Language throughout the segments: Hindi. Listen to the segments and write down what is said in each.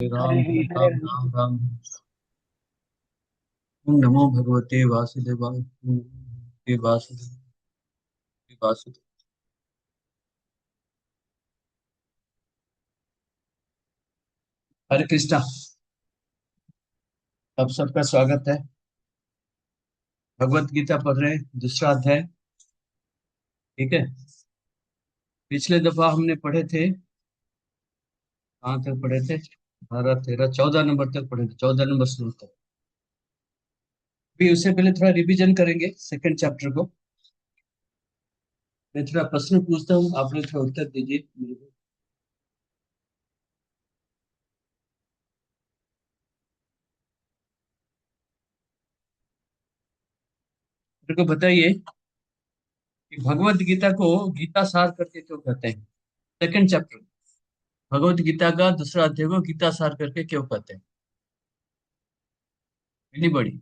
राम हरे राम राम। राम राम। ओम नमो भगवते वासुदेवाय, ओम नमो भगवते वासुदेवाय। हरे कृष्णा। अब सबका स्वागत है। भगवत गीता पढ़ रहे हैं, दूसरा अध्याय। ठीक है। पिछले दफा हमने पढ़े थे, कहाँ तक पढ़े थे? 12 13 14 नंबर तक पढ़े थे, 14 नंबर श्लोक तक। अभी उससे पहले थोड़ा रिवीजन करेंगे सेकंड चैप्टर को। मैं थोड़ा प्रश्न पूछता हूँ, आप लोग थोड़ा उत्तर दीजिए मेरे को। मेरे को बताइए कि भगवत गीता को गीता सार करके क्यों कहते हैं? सेकंड चैप्टर भगवत गीता का दूसरा अध्याय को गीता सार करके क्यों कहते हैं? इतनी बड़ी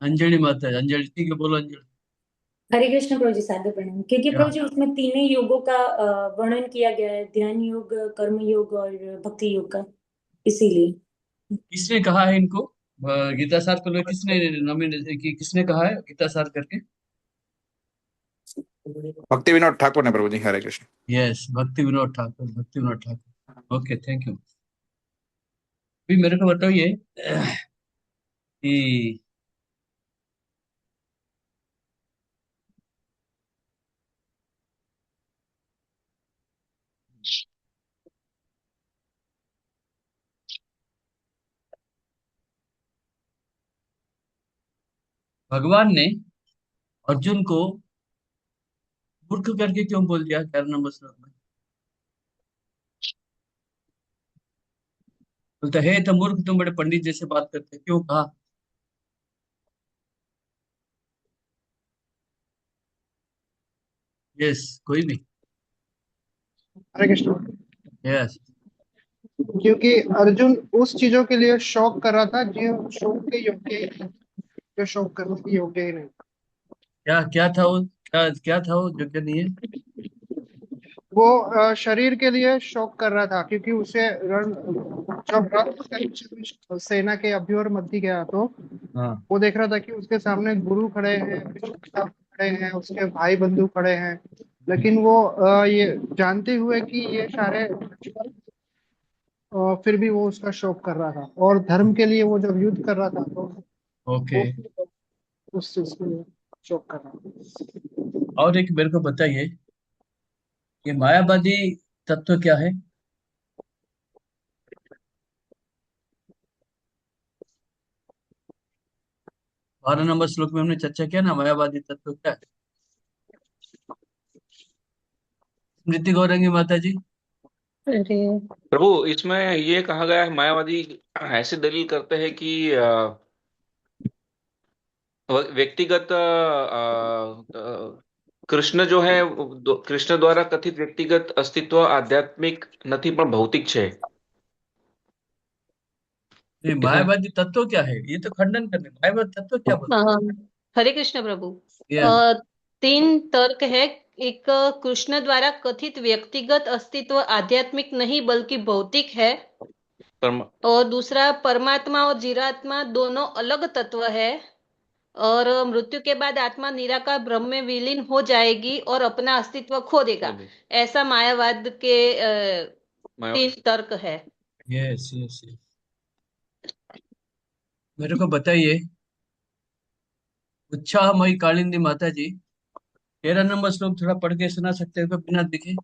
अंजलि माता है, अंजलि ठीक है, बोलो अंजलि। हरे कृष्ण प्रभु जी, सादर प्रणाम। क्योंकि क्या? प्रभु जी उसमें तीनों योगों का वर्णन किया गया है, ध्यान योग, कर्म योग और भक्ति योग का, इसीलिए। किसने कहा है इनको गीता सार को लेकर? किसने नॉमिनेट की, किसने कहा है गीता सार करके? भक्ति विनोद ठाकुर ने प्रभु जी। हरे कृष्ण। यस, भक्ति विनोद ठाकुर, भक्ति Vinod Thakur. Okay, thank you. अभी मेरे को बताइए कि भगवान ने अर्जुन को मूर्ख करके क्यों बोल दिया 11 नंबर श्लोक में? बोलते हे तो मूर्ख, तुम बड़े पंडित जैसे बात करते, क्यों कहा? यस, कोई भी। हरे कृष्ण। यस। क्योंकि अर्जुन उस चीजों के लिए शौक कर रहा था जो शौक के योग्य ही नहीं, जो शौक करने के योग्य ही नहीं। क्या क्या था वो? क्या था वो जो कि नहीं है? वो शरीर के लिए शौक कर रहा था, क्योंकि उसे रण जब सेना के अभ्यूर मध्य गया तो हाँ। वो देख रहा था कि उसके सामने गुरु खड़े हैं, पिता खड़े हैं, उसके भाई बंधु खड़े हैं। लेकिन वो ये जानते हुए कि ये सारे फिर भी वो उसका शौक कर रहा था, और धर्म के लिए वो जब युद्ध कर रहा था तो ओके। वो उस चीज के लिए शौक कर रहा था। और एक मेरे को बताइए, ये मायावादी तत्व क्या है? 12 नंबर श्लोक में हमने चर्चा किया ना, मायावादी तत्व क्या है? स्मृति गौरंगी माता जी। अरे प्रभु, इसमें ये कहा गया है मायावादी ऐसी दलील करते हैं कि व्यक्तिगत कृष्ण जो है कृष्ण द्वारा कथित व्यक्तिगत अस्तित्व आध्यात्मिक નથી પણ ભૌતિક છે। ये ऐसा। मायावादी तत्व क्या है? ये तो खंडन करने, मायावादी तत्व क्या बोलते हाँ, हरे कृष्ण प्रभु। हैं? यस। अ, तीन तर्क है। एक, कृष्ण द्वारा कथित व्यक्तिगत अस्तित्व आध्यात्मिक नहीं बल्कि भौतिक है। परम- और दूसरा, परमात्मा और जीवात्मा दोनों अलग तत्व है। और मृत्यु के बाद आत्मा निराकार ब्रह्म में विलीन हो जाएगी और अपना अस्तित्व खो देगा। ऐसा मायावाद के माया तीन तर्क है। Yes yes yes. मेरे को बताइए, उत्साहमयी कालिंदी माता जी, 13 नंबर श्लोक थोड़ा पढ़ के सुना सकते हो क्या, बिना दिखे?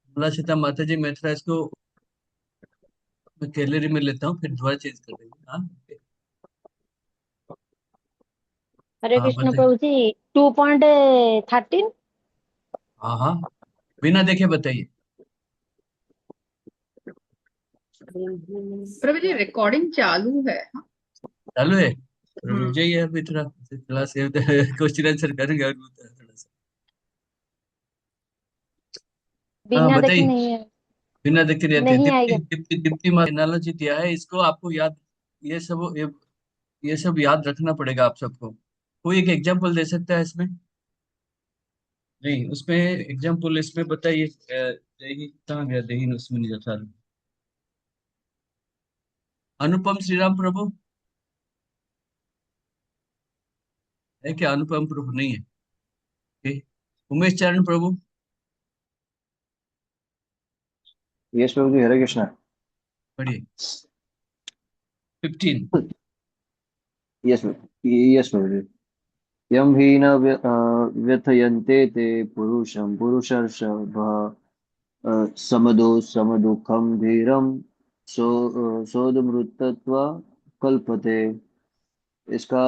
बोला सीता माता जी, मैं थोड़ा इसको मैं कैलरी में लेता हूँ, फिर दोबारा चेंज कर देंगे। हाँ okay। हरे हाँ कृष्ण बताइए। प्रभु जी। 2.13। हाँ हाँ, बिना देखे बताइए। प्रभु जी रिकॉर्डिंग चालू है। चालू है? रुक हम्म। जाइए अभी थोड़ा, थोड़ा से क्वेश्चन आंसर करेंगे और थोड़ा सा। हाँ बिना देखे बताइए। नहीं है। बिना देखे रहते हैं, नहीं दीप्ति आएगा। दीप्ति दीप्ति माँ एनालॉजी दिया है, इसको आपको याद, ये सब ये सब याद रखना पड़ेगा आप सबको। कोई एक एग्जांपल दे सकता है इसमें? नहीं, उसमें एग्जाम्पल इसमें बताइए, देही कहाँ गया, देहीन उसमें नहीं था। अनुपम श्री राम प्रभु है क्या? अनुपम प्रभु नहीं है? ठीक। उमेश चरण प्रभु। यस प्रभु जी, हरे कृष्णा। पढ़िए 15। यस यस प्रभु जी। यम ही न व्यथयन्ते ते पुरुषं पुरुषर्षभः समदो समदुःखं धीरं सोदमृतत्व कल्पते। इसका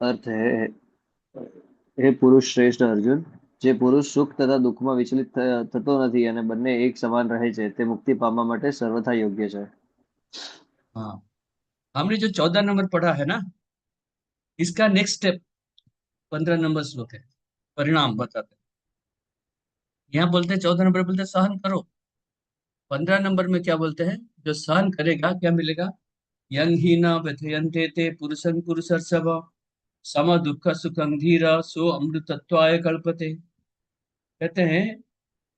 अर्थ है, हे પુરુષ શ્રેષ્ઠ અર્જુન, જે પુરુષ સુખ તથા દુઃખમાં વિચલિત થતો નથી અને બંને એક સમાન રહે છે તે મુક્તિ પામવા માટે સર્વથા યોગ્ય છે। हाँ, हमने जो 14 नंबर पढ़ा है ना, इसका नेक्स्ट स्टेप 15 नंबर श्लोक है, परिणाम बताते हैं। यहाँ बोलते हैं 14 नंबर बोलते हैं सहन करो। 15 नंबर में क्या बोलते हैं? जो सहन करेगा क्या मिलेगा? यंग ही न व्यथयन्ते ते पुरुषं पुरुषर्षभ सम दुःख सुखं धीरा सो अमृतत्वाय कल्पते। कहते हैं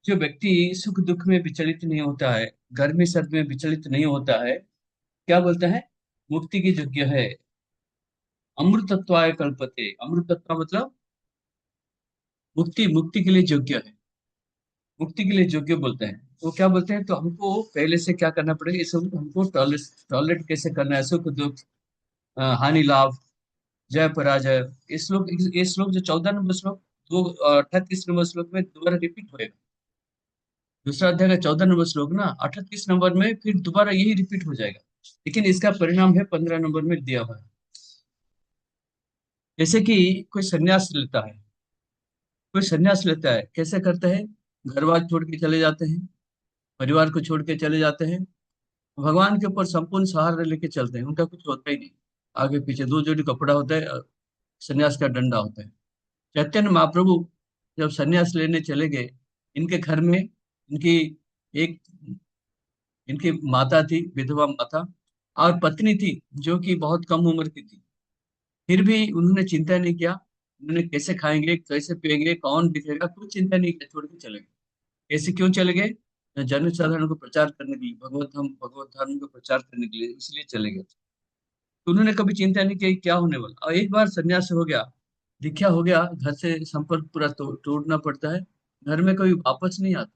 जो व्यक्ति सुख दुख में विचलित नहीं होता है, गर्मी सर्दी में विचलित नहीं होता है, क्या बोलते हैं? मुक्ति की योग्य है। अमृतत्वाय कल्पते, अमृतत्व मतलब मुक्ति, मुक्ति के लिए योग्य है, मुक्ति के लिए योग्य बोलते हैं। तो क्या बोलते हैं? तो हमको पहले से क्या करना पड़ेगा, ये सब हमको टॉलरेट टॉलरेट कैसे करना है, सुख दुख, हानि लाभ, जय पराजय। ये श्लोक जो 14 नंबर श्लोक, दो 38 नंबर श्लोक में दोबारा रिपीट होएगा। दूसरा अध्याय का 14 नंबर श्लोक ना 38 नंबर में फिर दोबारा यही रिपीट हो जाएगा, लेकिन इसका परिणाम है 15 नंबर में दिया हुआ है। जैसे कि कोई सन्यास लेता है, कोई सन्यास लेता है, कैसे करता है? घर बार छोड़ के चले जाते हैं, परिवार को छोड़ के चले जाते हैं, भगवान के ऊपर संपूर्ण सहारा लेके चलते हैं, उनका कुछ होता ही नहीं। आगे पीछे दो जोड़ी कपड़ा होता है, सन्यास का डंडा होता है। चैतन्य महाप्रभु जब सन्यास लेने चले गए, इनके घर में एक इनकी माता थी, विधवा माता, और पत्नी थी जो कि बहुत कम उम्र की थी। फिर भी उन्होंने चिंता नहीं किया, उन्होंने कैसे खाएंगे कैसे पिएंगे कौन दिखेगा कुछ चिंता नहीं किया, छोड़ के चले गए। ऐसे क्यों चले गए? जन साधारण को प्रचार करने के लिए, भगवत धर्म को प्रचार करने के लिए, इसलिए चले गए। तो उन्होंने कभी चिंता नहीं की क्या होने वाला। और एक बार सन्यास हो गया, दीक्षा हो गया, घर से संपर्क पूरा तोड़ना पड़ता है, घर में कभी वापस नहीं आता,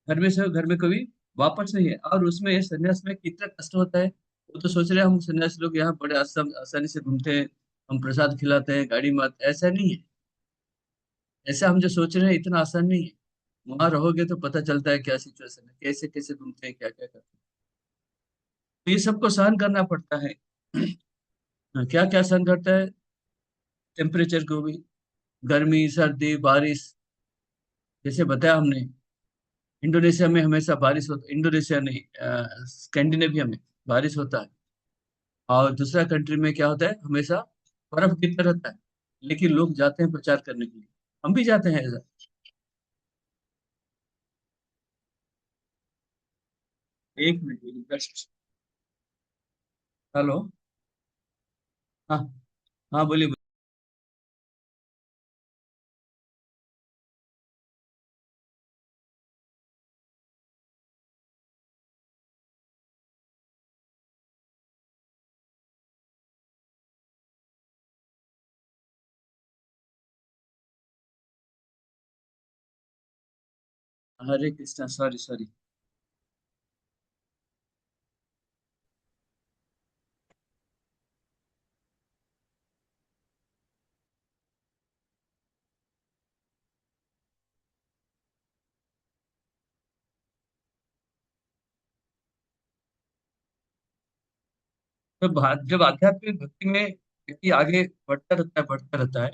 घर में कभी वापस नहीं है। और उसमें सन्यास में कितना कष्ट होता है। वो तो सोच रहे हैं हम सन्यासी लोग यहाँ बड़े आसानी से घूमते हैं, हम प्रसाद खिलाते हैं, गाड़ी में ऐसा नहीं है। ऐसा हम जो सोच रहे हैं इतना आसान नहीं है। वहां रहोगे तो पता चलता है क्या सिचुएशन है, कैसे कैसे घूमते हैं, क्या क्या करते हैं। तो ये सबको सहन करना पड़ता है। क्या क्या सहन करता है? टेम्परेचर को भी, गर्मी सर्दी बारिश। जैसे बताया हमने, इंडोनेशिया में हमेशा बारिश होता, इंडोनेशिया नहीं, स्कैंडिनेविया में बारिश होता है। और दूसरा कंट्री में क्या होता है? हमेशा बर्फ गिरता रहता है, लेकिन लोग जाते हैं प्रचार करने के लिए। हम भी जाते हैं ऐसा। एक मिनट जस्ट। हेलो। हाँ, हाँ बोलिए। हरे कृष्णा, सॉरी सॉरी। तो जब आध्यात्मिक भक्ति में व्यक्ति आगे बढ़ता रहता है,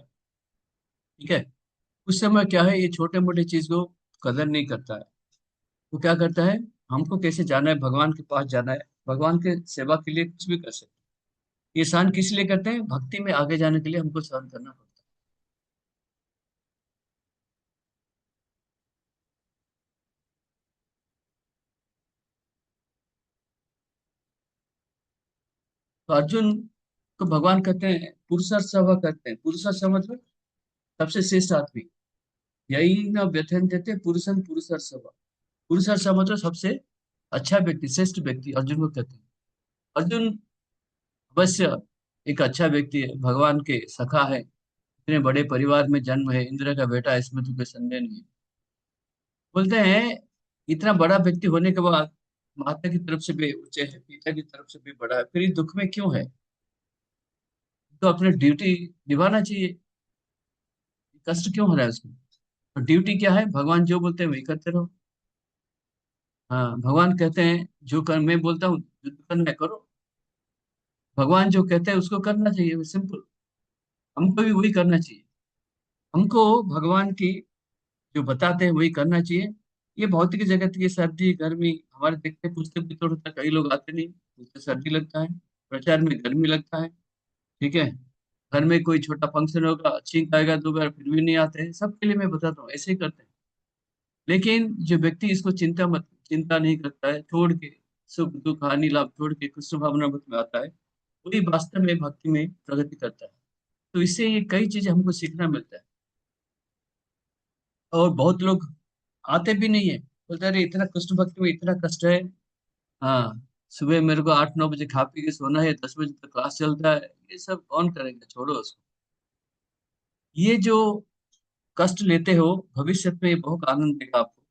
ठीक है, उस समय क्या है, ये छोटे मोटे चीज को कदर नहीं करता है। वो क्या करता है? हमको कैसे जाना है, भगवान के पास जाना है, भगवान के सेवा के लिए कुछ भी कर सकते हैं। ये सहन किस लिए करते हैं? भक्ति में आगे जाने के लिए हमको सहन करना पड़ता है। तो अर्जुन को भगवान कहते हैं पुरुषार्थ सेवा करते हैं। पुरुषार्थ सेवा मतलब सबसे श्रेष्ठ आदमी। यही न व्यथन्ते पुरुषन पुरुषर्षभ। पुरुषर्षभ मतलब सबसे अच्छा व्यक्ति, श्रेष्ठ व्यक्ति अर्जुन को कहते हैं। अर्जुन अवश्य एक अच्छा व्यक्ति है, भगवान के सखा है, इतने बड़े परिवार में जन्म है, इंद्र का बेटा है, इसमें तो कोई संदेह नहीं है। बोलते हैं इतना बड़ा व्यक्ति होने के बाद माता की तरफ से भी ऊंचे है, पिता की तरफ से भी बड़ा है, फिर ये दुख में क्यों है? तो अपनी ड्यूटी निभाना चाहिए, कष्ट क्यों हो रहा है उसमें? तो ड्यूटी क्या है? भगवान जो बोलते हैं वही करते रहो। हाँ, भगवान कहते हैं जो कर, मैं बोलता हूँ जो करना है करो, भगवान जो कहते हैं उसको करना चाहिए, सिंपल। हमको भी वही करना चाहिए, हमको भगवान की जो बताते हैं वही करना चाहिए। ये भौतिक जगत की सर्दी गर्मी हमारे देखते पूछते भी तो होता है, कई लोग आते नहीं, उससे सर्दी लगता है, प्रचार में गर्मी लगता है, ठीक है। घर में कोई छोटा फंक्शन होगा, छींक आएगा 2 बार, फिर भी नहीं आते हैं। सबके लिए मैं बताता हूँ ऐसे ही करते हैं। लेकिन जो व्यक्ति इसको चिंता नहीं करता है, छोड़ के सुख दुख हानि लाभ छोड़ के कृष्ण भावना मत में आता है, वही वास्तव में भक्ति में प्रगति करता है। तो इससे ये कई चीजें हमको सीखना मिलता है। और बहुत लोग आते भी नहीं है, बोलते अरे इतना कृष्ण भक्ति में इतना कष्ट है। हाँ, सुबह मेरे को 8-9 बजे खा पी के सोना है, 10 बजे तक क्लास चलता है, ये सब कौन करेगा, छोड़ो उसको। ये जो कष्ट लेते हो भविष्य में ये बहुत आनंद देगा आपको,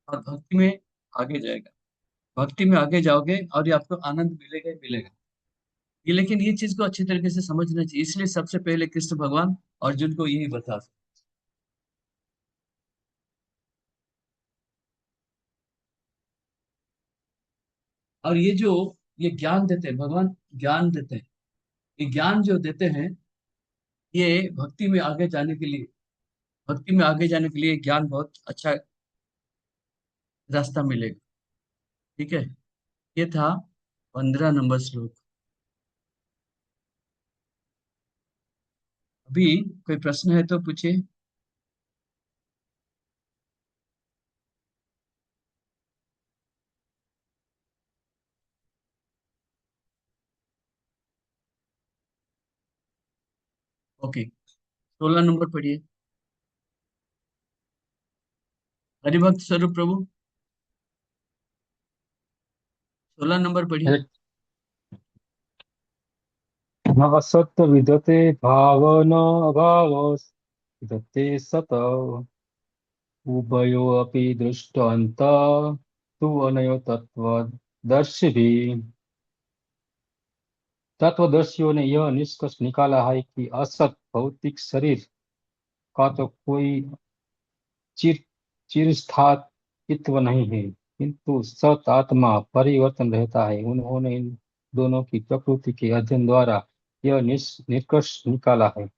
और भक्ति में आगे जाएगा, भक्ति में आगे जाओगे और ये आपको आनंद मिलेगा ही मिलेगा। ये लेकिन ये चीज को अच्छी तरीके से समझना चाहिए, इसलिए सबसे पहले कृष्ण भगवान अर्जुन को यही बता। और ये जो ये ज्ञान देते हैं भगवान, ज्ञान देते हैं, ये ज्ञान जो देते हैं ये भक्ति में आगे जाने के लिए, भक्ति में आगे जाने के लिए ज्ञान बहुत अच्छा रास्ता मिलेगा, ठीक है। ये था 15 नंबर श्लोक। अभी कोई प्रश्न है तो पूछिए। ओके, 16 नंबर पढ़िए। हरिभक्त स्वरूप प्रभु 16 नंबर पढ़िए। असत विदते भावन अभाव विदते सत उभयोऽपि दृष्टान्तः तु अनयो तत्वदर्शिभिः। तत्वदर्शियों ने यह निष्कर्ष निकाला है कि असत भौतिक शरीर का तो कोई चिर चिरस्थायित्व नहीं है, किंतु सत आत्मा परिवर्तन रहता है। उन्होंने इन दोनों की प्रकृति के अध्ययन द्वारा यह निष्कर्ष निकाला है। तो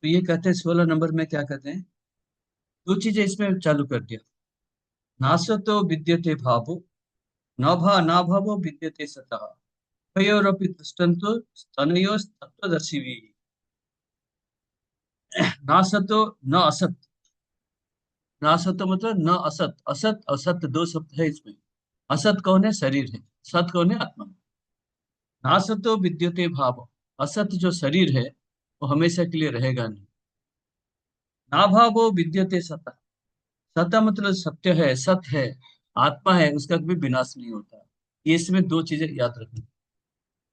ये कहते हैं 16 नंबर में क्या कहते हैं, दो चीजें इसमें चालू कर दिया। नासतो विद्यते भावो न भावो विद्यते सतः तयोरपि दृष्टन्तो स्तनयो तत्त्वदर्शिभिः। नासतो न असत, नासतो मतलब न असत, असत असत दो शब्द है इसमें। असत कौन है? शरीर है। सत कौन है? आत्मा। नासतो विद्यते भाव, असत जो शरीर है वो हमेशा के लिए रहेगा नहीं। नाभावो विद्यते सतः, सतः मतलब सत्य है, सत्य है, आत्मा है, उसका कभी विनाश नहीं होता। ये इसमें दो चीजें याद रखनी।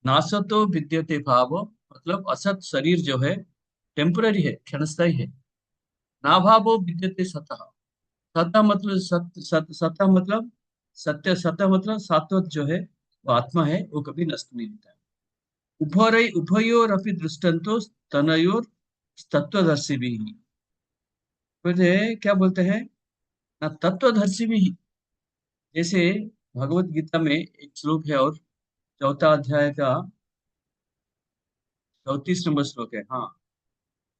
नासतो विद्यते भाव मतलब असत शरीर जो है टेम्पररी है, क्षणस्थायी है। नाभावो विद्यते सतः, सतः मतलब सत्य, सतः मतलब सत्य, सतः मतलब सात्वत जो है वो आत्मा है, वो कभी नष्ट नहीं होता है। उभयोरपि दृष्टंतो तनयोर तत्वदर्शी भी। फिर क्या बोलते हैं ना, तत्वदर्शी भी। जैसे भगवत गीता में एक श्लोक है, और 4था अध्याय का 34 नंबर श्लोक है। हाँ,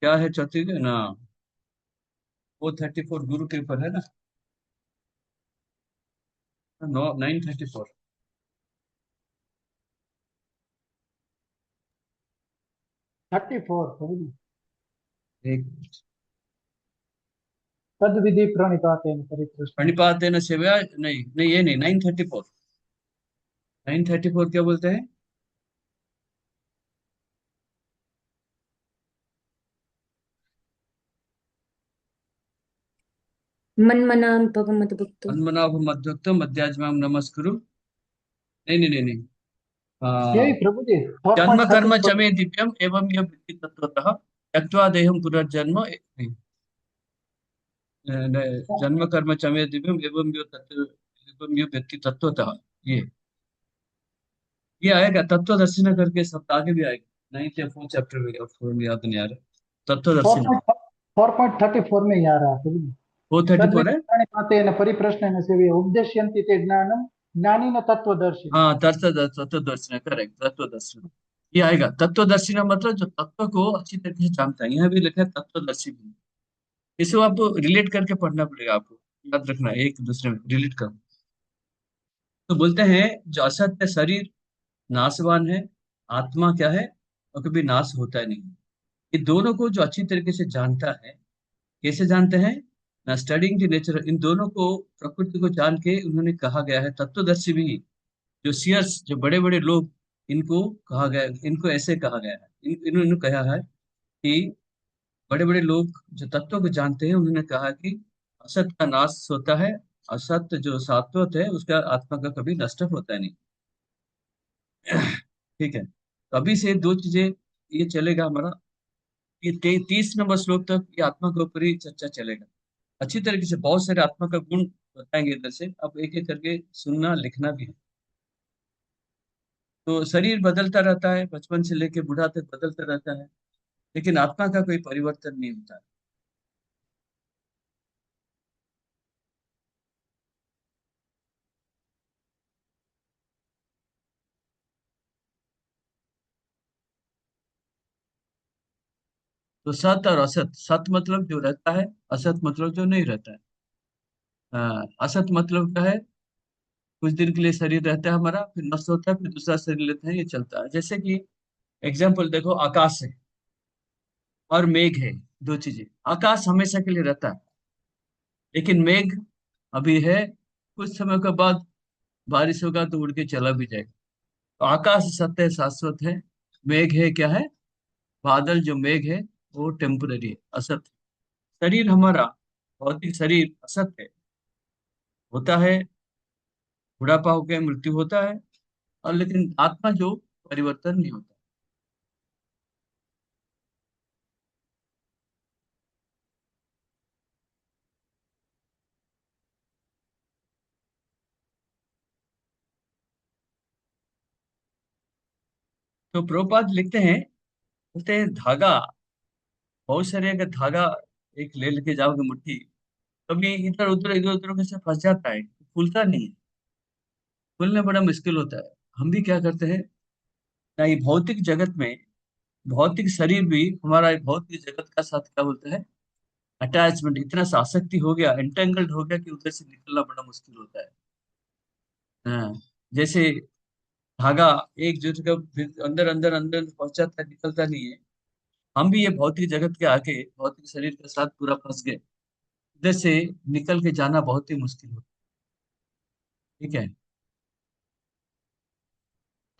क्या है 34 ना, 434 गुरु के ऊपर है ना, 934। 34 एक तद विधि प्रणिपातेन परितृष्ण। प्रणिपातेन सेवया, नहीं नहीं ये नहीं, 934। 934 क्या बोलते हैं? मन्मना भगवद्भक्तो अन्मनाभ मध्योक्तम मध्याज्ञाम नमस्कुरु। नहीं नहीं नहीं नहीं, यही हाँ, प्रभु जी जन्म कर्म 4.13 चमे दिव्यम एवं यह वृत्ति तत्वतः त्यक्त्वा देहम पुनर्जन्म नहीं, जन्म कर्म चमे दिव्यम एवं यो तत्व एवं यो व्यक्ति तत्वतः, ये ये आएगा तत्वदर्शिना करके शब्द आगे भी आएगा, नहीं थे 4 चैप्टर में, और 4 में याद नहीं आ रहा, तत्वदर्शिना 4.34 में ही आ रहा है प्रभु जी। 434 है। तद्विज्ञानेन परिप्रश्नेन सेवया उपदिश्यन्ति ते ज्ञानं ज्ञानिन तत्त्वदर्शिनः। हाँ, तत्वदर्शिना, करेक्ट, तत्वदर्शिना ये आएगा। तत्वदर्शिना मतलब जो तत्व को अच्छी तरीके से जानता है, यहाँ भी लिखा है तत्वदर्शी भी। इसको आपको रिलेट करके पढ़ना पड़ेगा, आपको याद रखना है, एक दूसरे में रिलेट करो। तो बोलते हैं जो असत्य शरीर नाशवान है, आत्मा क्या है, और कभी नाश होता नहीं। ये दोनों को जो अच्छी तरीके से जानता है, कैसे जानते हैं ना, स्टडिंग द नेचर, इन दोनों को प्रकृति को जान के उन्होंने कहा गया है तत्वदर्शी भी। जो सीयर्स, जो बड़े बड़े लोग, इनको कहा गया, इनको ऐसे कहा गया है, इन्होंने कहा है कि बड़े बड़े लोग जो तत्व को जानते हैं, उन्होंने कहा कि असत का नाश होता है, असत जो सात्वत है उसका आत्मा का कभी नष्ट होता नहीं। ठीक है, तो अभी से दो चीजें ये चलेगा हमारा, ये 30 नंबर श्लोक तक ये आत्मा के ऊपर ही चर्चा चलेगा अच्छी तरीके से। बहुत सारे आत्मा का गुण बताएंगे इधर से, अब एक एक करके सुनना लिखना भी है। तो शरीर बदलता रहता है, बचपन से लेके बूढ़ा तक बदलता रहता है, लेकिन आत्मा का कोई परिवर्तन नहीं होता है। तो सत और असत, सत मतलब जो रहता है, असत मतलब जो नहीं रहता है। असत मतलब क्या है, कुछ दिन के लिए शरीर रहता है हमारा, फिर नष्ट होता है, फिर दूसरा शरीर लेते हैं, ये चलता है। जैसे कि एग्जाम्पल देखो, आकाश है और मेघ है, दो चीजें। आकाश हमेशा के लिए रहता है, लेकिन मेघ अभी है, कुछ समय के बाद बारिश होगा तो उड़ के चला भी जाएगा। तो आकाश सत्य है, शाश्वत है। मेघ है क्या है, बादल जो मेघ है वो टेम्पररी है, असत है। शरीर हमारा, भौतिक शरीर असत है, होता है, बुढ़ापा होकर मृत्यु होता है, और लेकिन आत्मा जो परिवर्तन नहीं होता। तो प्रभुपाद लिखते हैं, बोलते हैं धागा, बहुत सारे अगर धागा एक ले लेके जाओगे मुट्ठी, कभी इधर उधर कैसे फंस जाता है, खुलता नहीं है, खुलना बड़ा मुश्किल होता है। हम भी क्या करते हैं ना, ये भौतिक जगत में, भौतिक शरीर भी हमारा एक भौतिक जगत का साथ क्या बोलते हैं, अटैचमेंट, इतना सा आसक्ति हो गया, एंटेंगल्ड हो गया कि उधर से निकलना बड़ा मुश्किल होता है। हाँ, जैसे धागा एक जो जगह फिर अंदर अंदर अंदर पहुंच जाता है, निकलता नहीं है। हम भी ये भौतिक जगत के आगे भौतिक शरीर के साथ पूरा फंस गए, इधर से निकल के जाना बहुत ही मुश्किल होता है। ठीक है,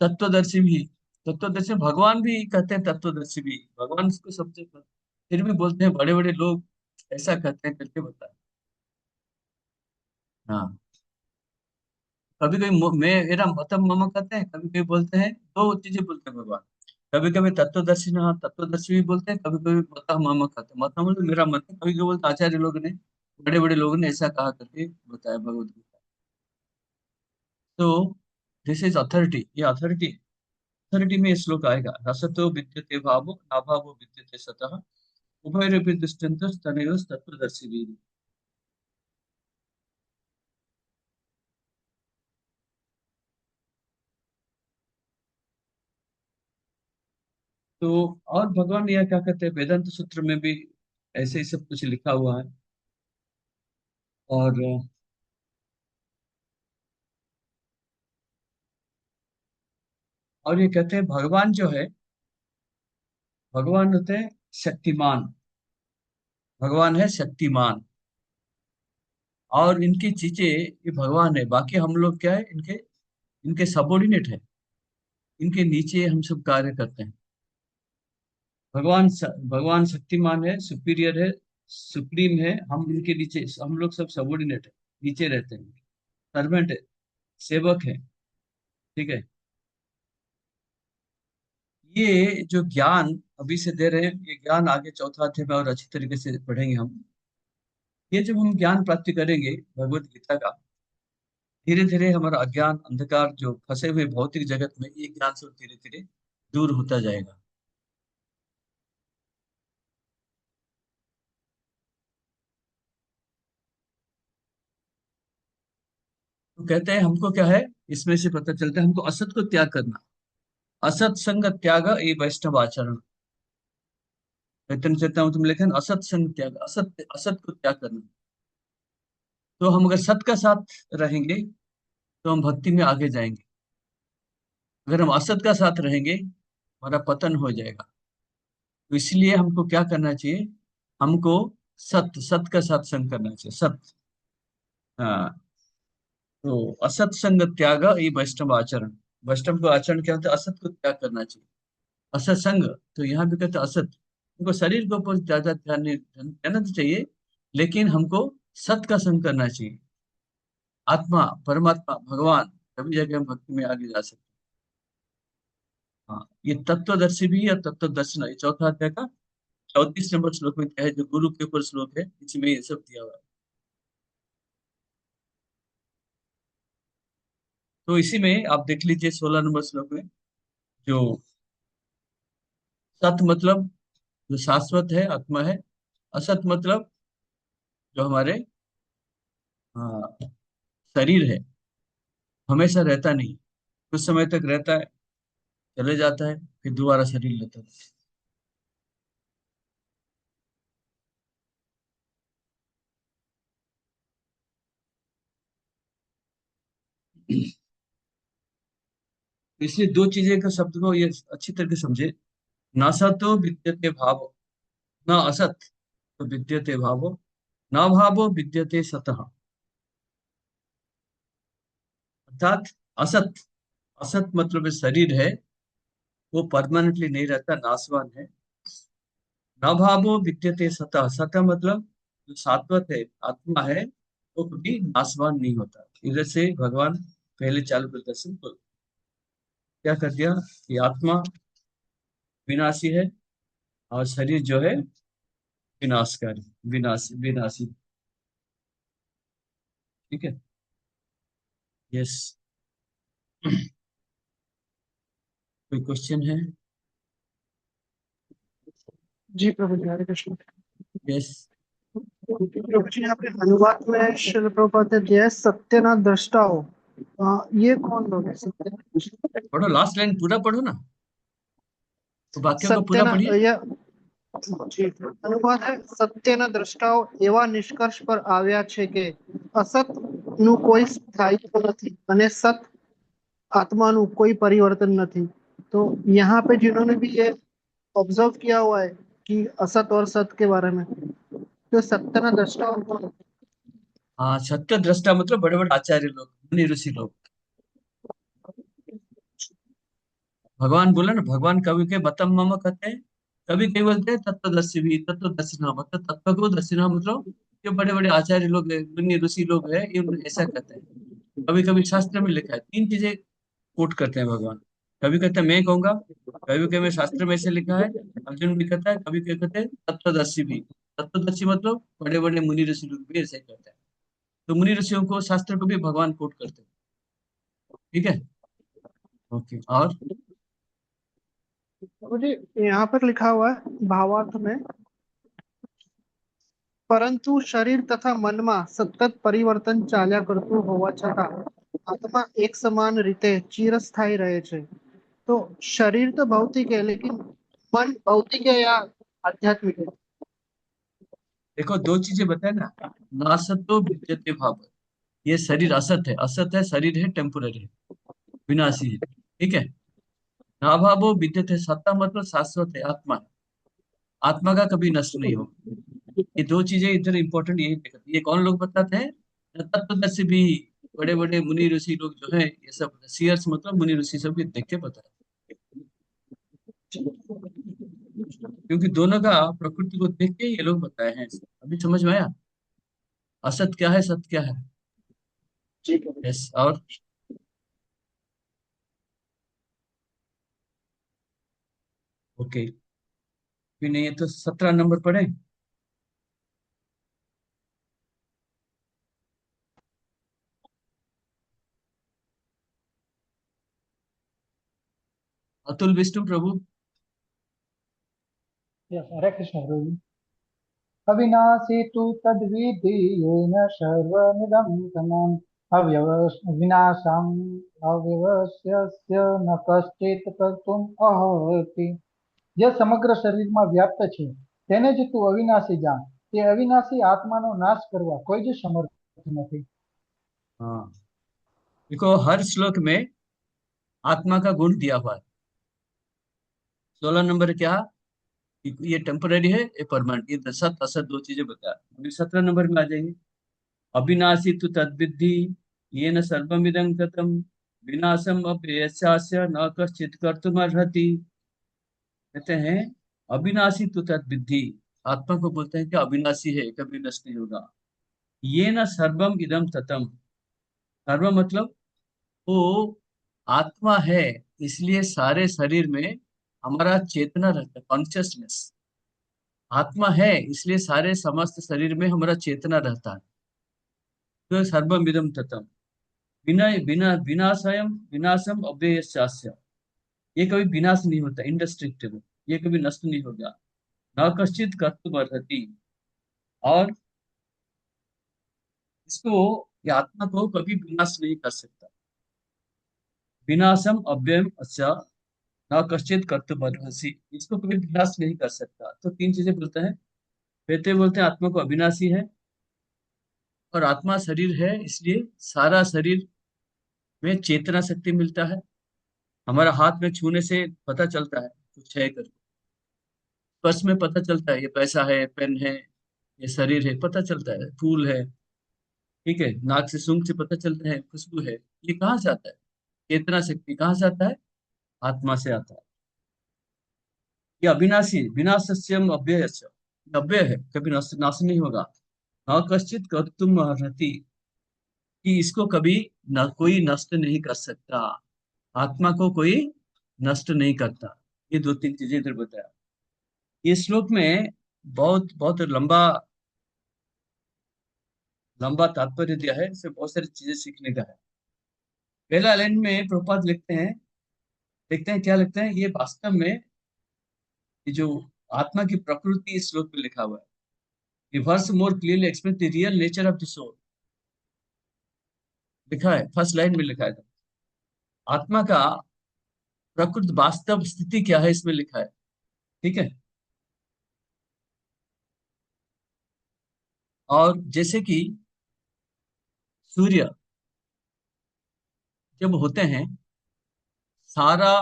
तत्वदर्शी भी, तत्वदर्शी भगवान भी कहते हैं, तत्वदर्शी भी भगवान इसको समझे, फिर भी बोलते हैं बड़े बड़े लोग ऐसा कहते हैं करके बता। हाँ, कभी कभी मैं मेरा मतम मम कहते हैं, कभी कभी बोलते हैं, दो चीजें बोलते हैं भगवान। कभी कभी तत्वदर्शी, हाँ तत्वदर्शी भी बोलते हैं, कभी कभी मतम मम कहते हैं। मतम मतलब मेरा मत है, कभी कभी बोलते हैं आचार्य लोग ने, बड़े बड़े लोगों ने ऐसा कहा करके बताया भगवत गीता। तो दिस इज अथॉरिटी, ये अथॉरिटी, अथॉरिटी में ये श्लोक आएगा, रसतो विद्यते भावो नाभावो विद्यते सतः उभयरपि दृष्टन्तः तनयोः तत्वदर्शी। तो और भगवान यह क्या कहते हैं, वेदांत सूत्र में भी ऐसे ही सब कुछ लिखा हुआ है। और और ये कहते हैं भगवान जो है, भगवान होते हैं शक्तिमान, भगवान है शक्तिमान, और इनकी चीजें, ये भगवान है, बाकी हम लोग क्या है, इनके इनके सबॉर्डिनेट है, इनके नीचे हम सब कार्य करते हैं। भगवान भगवान शक्तिमान है, सुपीरियर है, सुप्रीम है, हम उनके नीचे, हम लोग सब सबॉर्डिनेट है, नीचे रहते हैं, सर्वेंट है, सेवक है, ठीक है। ये जो ज्ञान अभी से दे रहे हैं, ये ज्ञान आगे चौथा अध्याय में और अच्छी तरीके से पढ़ेंगे हम। ये जब हम ज्ञान प्राप्ति करेंगे भगवत गीता का, धीरे धीरे हमारा अज्ञान अंधकार जो फंसे हुए भौतिक जगत में, ये ज्ञान सब धीरे धीरे दूर होता जाएगा। तो कहते हैं हमको क्या है, इसमें से पता चलता है हमको असत को त्याग करना। असत संग त्याग ये वैष्णव आचरण। चैतन्य चेतना तुम लेखन असत संग त्याग, असत असत को त्याग करना। तो हम अगर सत का साथ रहेंगे तो हम भक्ति में आगे जाएंगे। अगर हम असत का साथ रहेंगे हमारा पतन हो जाएगा। तो इसलिए हमको क्या करना चाहिए, हमको सत सत का साथ संग करना चाहिए, सत। हाँ, तो असत संग त्याग ये वैष्णव आचरण। वैष्णव को आचरण क्या होता है, असत को त्याग करना चाहिए। असत संग, तो यहाँ भी कहते हैं असत, हमको शरीर के ऊपर ज्यादा ध्यान देना तो चाहिए, लेकिन हमको सत का संग करना चाहिए। आत्मा, परमात्मा, भगवान, तभी जाके हम भक्ति में आगे जा सकते हैं। हाँ, ये तत्वदर्शी भी है, तत्वदर्शन, ये चौथा अध्याय का 34 नंबर श्लोक में क्या है, जो गुरु के ऊपर श्लोक है, इसमें ये सब दिया हुआ है। तो इसी में आप देख लीजिए 16 नंबर श्लोक में, जो सत मतलब जो शाश्वत है, आत्मा है। असत मतलब जो हमारे शरीर है, हमेशा रहता नहीं, कुछ समय तक रहता है, चले जाता है, फिर दोबारा शरीर लेता है। इसलिए दो चीजें का शब्द को ये अच्छी तरह से समझे। न सतो विद्यते भाव, न असत तो विद्यते भावो, न भावो विद्यते सतः। अर्थात असत, असत मतलब जो शरीर है वो परमानेंटली नहीं रहता, नाशवान है। न भावो विद्यते सतः, सतः मतलब जो सात्वत है, आत्मा है, वो कभी नाशवान नहीं होता। इधर से भगवान पहले चालू प्रदर्शन को क्या कर दिया कि आत्मा विनाशी है और शरीर जो है विनाशकारी, विनाशी विनाशी, ठीक है। यस, कोई क्वेश्चन है? जी प्रभु जी, हरे कृष्ण। यस, प्रभु जी, यहाँ पे अनुवाद में श्रील प्रभुपाद ने दिया है सत्य न दृष्टा हो। ये कौन लोग है सत्य? पढ़ो, लास्ट लाइन पूरा पढ़ो ना, तो वाक्यों को सत्य पूरा न पढ़िए। यह जी अनुवाद है, સત્ય ના દ્રષ્ટાઓ એવા નિષ્કર્ષ પર આવ્યા છે કે અસત નું કોઈ સ્થાયિત્વ નથી અને સત આત્માનું કોઈ પરિવર્તન નથી। तो यहाँ पे जिन्होंने भी ये ऑब्जर्व किया हुआ है कि असत और सत के बारे में, तो सत्य ना दृष्टा कौन है? हाँ, सत्य दृष्टा मतलब बड़े बड़े आचार्य लोग, मुनि ऋषि लोग। भगवान बोले ना, भगवान कवि के बतम मम कहते हैं, कभी कभी बोलते हैं तत्वदर्शी भी, तत्वदर्शिना मतलब तत्व को दर्शिना मतलब जो बड़े बड़े आचार्य लोग हैं, मुनि ऋषि लोग हैं, ये ऐसा कहते हैं। कभी कभी शास्त्र में लिखा है, तीन चीजें कोट करते हैं भगवान। कभी कहते हैं मैं कहूंगा, कभी कभी मैं शास्त्र में ऐसे लिखा है, अर्जुन भी कहता है, कभी कभी कहते हैं तत्वदर्शी भी। तत्वदर्शी मतलब बड़े बड़े मुनि ऋषि लोग भी ऐसे कहते हैं। तो मुनि ऋषियों को, शास्त्र को भी भगवान कोट करते हैं, ठीक है। ओके, और मुझे यहाँ पर लिखा हुआ है भावार्थ में, પરંતુ શરીર તથા મનમાં સતત પરિવર્તન ચાલ્યા કરતું હોવા છતાં આત્મા એક સમાન રીતે ચિરસ્થાયી રહે છે। तो शरीर तो भौतिक है, लेकिन मन भौतिक है या आध्यात्मिक है? देखो दो चीजें बताए ना, नासतो विद्यते भाव, ये शरीर असत है, असत है, शरीर है, टेम्पोररी है, विनाशी है, ठीक है। नाभावो विद्यते सत्ता मतलब शाश्वत है, आत्मा है, आत्मा का कभी नष्ट नहीं हो। ये दो चीजें इधर इंपॉर्टेंट यही दिखती है। ये कौन लोग बताते हैं, तत्वदर्शी भी, बड़े बड़े मुनि ऋषि लोग जो है, ये सब सीयर्स मतलब मुनि ऋषि सब देख के बताते हैं। क्योंकि दोनों का प्रकृति को देख के ये लोग बताए हैं। अभी समझ में आया असत क्या है सत्य क्या है? यस। और ओके, फिर नहीं है तो 17 नंबर पढ़े। अतुल विष्णु प्रभु। हरे कृष्ण प्रभु जी। अविनाशी तु तद्विधि येन सर्वमिदं तमम् विनाशम् अव्यवस्यस्य न कश्चित् कर्तुम् अर्हति। જે સમગ્ર શરીરમાં વ્યાપ્ત છે તેને જ તું અવિનાશી જાણ। તે અવિનાશી આત્માનો નાશ કરવા કોઈ જ સમર્થ નથી। हाँ, देखो हर श्लोक में आत्मा का गुण दिया हुआ है। 16 नंबर क्या, ये टेम्पररी है, ये परमानेंट, ये सत असत दो चीजें बताया। अभी 17 नंबर में आ जाएंगे। अविनाशी तु तद्विद्धि येन सर्वमिदं ततं विनाशम अप्ययस्यास्य न कश्चित् कर्तुमर्हति। कहते हैं अविनाशी तु तद्विद्धि, आत्मा को बोलते हैं कि अविनाशी है, कभी नष्ट नहीं होगा। ये न सर्वम इदम ततम, सर्व मतलब वो आत्मा है, इसलिए सारे शरीर में हमारा चेतना रहता है, कॉन्शियसनेस। आत्मा है इसलिए सारे समस्त शरीर में हमारा चेतना रहता है। तो सर्वमिदं ततम बिना बिना विनाशयम विनाशम अव्ययस्यास्य, ये कभी विनाश नहीं होता, इंडेस्ट्रक्टिबल, ये कभी नष्ट नहीं होगा। न कश्चित कर्तुम अर्हति, और इसको, ये आत्मा को कभी विनाश नहीं कर सकता। विनाशम अव्ययम अच्छा न कश्चित कर्तुम अर्हसि, इसको कभी विनाश नहीं कर सकता। तो तीन चीजें बोलते हैं। पहले बोलते हैं आत्मा को अविनाशी है, और आत्मा शरीर है इसलिए सारा शरीर में चेतना शक्ति मिलता है। हमारा हाथ में छूने से पता चलता है कुछ है करके, स्पर्श में पता चलता है ये पैसा है, पेन है, ये शरीर है, पता चलता है, फूल है, ठीक है। नाक से सूंघ से पता चलता है खुशबू है। ये कहाँ से आता है? चेतना शक्ति कहाँ से आता है? आत्मा से आता है। ये अविनाशी, विनाशस्यम अव्ययस्य, अव्यय है, कभी नाश नहीं होगा। न कश्चित कर्तुम अर्हति, कि इसको कभी न कोई नष्ट नहीं कर सकता, आत्मा को कोई नष्ट नहीं करता। ये दो तीन चीजें इधर बताया। ये श्लोक में बहुत बहुत लंबा लंबा तात्पर्य दिया है, इससे बहुत सारी चीजें सीखने का है। पहला लाइन में प्रभुपाद लिखते हैं, देखते हैं क्या लिखते हैं। ये वास्तव में ये जो आत्मा की प्रकृति इस श्लोक में लिखा हुआ है। Reverse more clearly explain the real nature of the soul, लिखा है फर्स्ट लाइन में लिखा है। आत्मा का प्रकृति वास्तव स्थिति क्या है इसमें लिखा है, ठीक है। और जैसे कि सूर्य जब होते हैं, सारा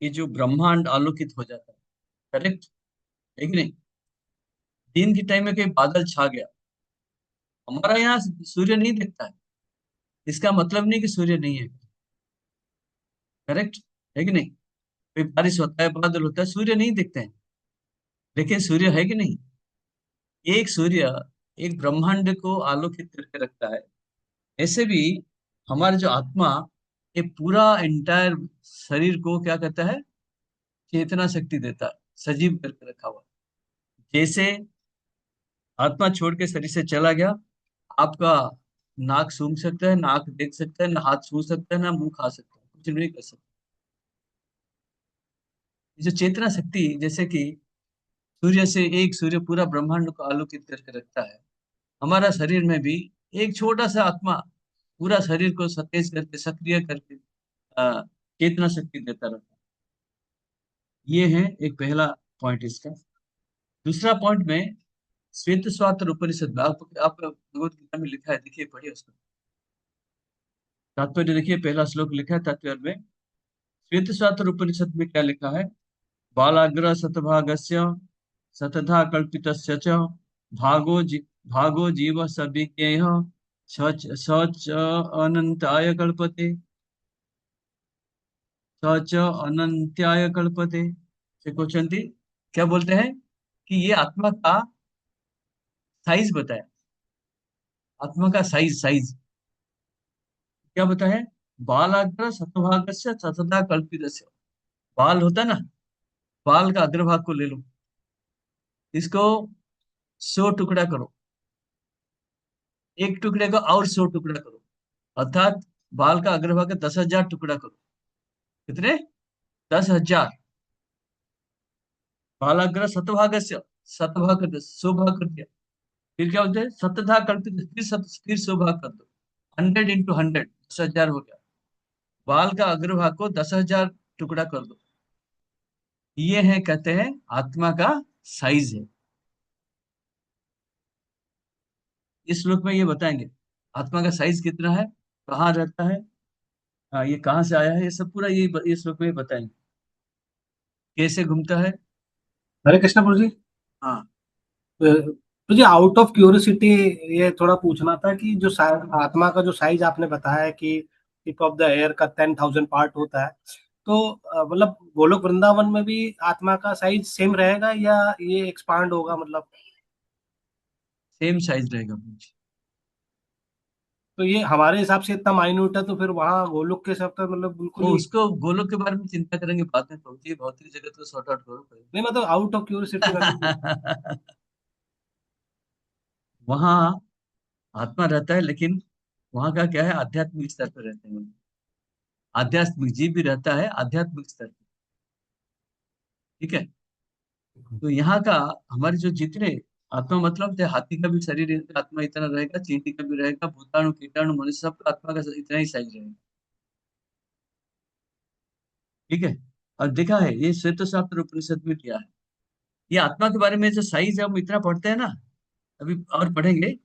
ये जो ब्रह्मांड आलोकित हो जाता है, करेक्ट है कि नहीं? दिन के टाइम में कहीं बादल छा गया, हमारा यहाँ सूर्य नहीं दिखता है, इसका मतलब नहीं कि सूर्य नहीं है, करेक्ट है कि नहीं? कोई बारिश होता है, बादल होता है, सूर्य नहीं दिखते हैं, लेकिन सूर्य है कि नहीं? एक सूर्य एक ब्रह्मांड को आलोकित करके रखता है। ऐसे भी हमारा जो आत्मा, ये पूरा एंटायर शरीर को क्या कहता है? चेतना शक्ति देता है, सजीव करके रखा हुआ। जैसे आत्मा छोड़ के शरीर से चला गया, आपका नाक सूंघ सकता है, नाक देख सकता है, ना हाथ छू सकता है, ना मुंह खा सकता है, कुछ नहीं कर सकता। ये जो चेतना शक्ति, जैसे कि सूर्य से एक सूर्य पूरा ब्रह्मांड को आलोकित करके रखता है, हमारा शरीर में भी एक छोटा सा आत्मा पूरा शरीर को सतेज करके, सक्रिय करके चेतना शक्ति देता रहता है। ये है एक पहला पॉइंट इसका। दूसरा पॉइंट में श्वेत स्वात्र उपनिषद में आप भगवत गीता में लिखा है, देखिए पढ़िए उसको, तात्पर्य देखिए। पहला श्लोक लिखा है तात्पर्य में, श्वेत स्वात्र उपनिषद में क्या लिखा है? बालाग्र शतभागस्य शतधा कल्पितस्य च भागो जीव सविज्ञेय स च अनंताय कल्पते, स च अनंत्याय कल्पते। से क्वेश्चन थी, क्या बोलते हैं कि ये आत्मा का साइज बताया, आत्मा का साइज साइज क्या बताया? बालाग्र शतभागस्य शतधा कल्पितस्य। बाल होता है ना, बाल का अग्रभाग को ले लो, इसको 100 टुकड़ा करो, एक टुकड़े को और 100 टुकड़ा करो, अर्थात बाल का अग्रभाग का 10,000 टुकड़ा करो। कितने? 10,000। बालाग्र शतभागस्य, शतभाग कर दो, 100 भाग कर दिया। फिर क्या बोलते हैं? शतधा कल्पित, फिर 100 भाग कर दो, 100 इंटू 100, 10,000 हो गया। बाल का अग्रभाग को 10,000 टुकड़ा कर दो। ये है, कहते हैं, आत्मा का साइज है। इस श्लोक में ये बताएंगे आत्मा का साइज कितना है, कहाँ रहता है, ये कहाँ से आया है, ये सब पूरा ये श्लोक में बताएंगे, कैसे घूमता है। हरे कृष्णा प्रभु जी। हाँ, तो जी आउट ऑफ क्यूरियोसिटी ये थोड़ा पूछना था कि जो आत्मा का जो साइज आपने बताया है कि टिप ऑफ द एयर का 10,000 पार्ट होता है, तो मतलब गोलोक वृंदावन में भी आत्मा का साइज सेम रहेगा या ये एक्सपांड होगा? मतलब सेम साइज रहेगा पूछ। तो ये हमारे हिसाब से इतना माइन्यूट है, तो फिर वहाँ गोलोक के हिसाब से मतलब बिल्कुल वो ही उसको गोलोक के बारे में चिंता करेंगे बाद में, पहुंचिए भौतिक जगत को सॉर्ट आउट करो पहले। नहीं, मतलब आउट ऑफ क्यूरियोसिटी। वहाँ आत्मा रहता है, लेकिन वहाँ का क्या है, आध्यात्मिक स्तर पर रहते हैं। आध्यात्मिक जीव भी रहता है आध्यात्मिक स्तर पर, ठीक है। तो यहाँ का हमारे जो जितने आत्मा, मतलब तो हाथी का भी शरीर आत्मा इतना रहेगा, चींटी का भी रहेगा, भूताणु कीटाणु मनुष्य सबका आत्मा का इतना ही साइज रहेगा, ठीक है। और देखा है ये श्वेत शास्त्र उपनिषद में दिया है, ये आत्मा के बारे में जो साइज है हम इतना पढ़ते हैं ना, अभी और पढ़ेंगे,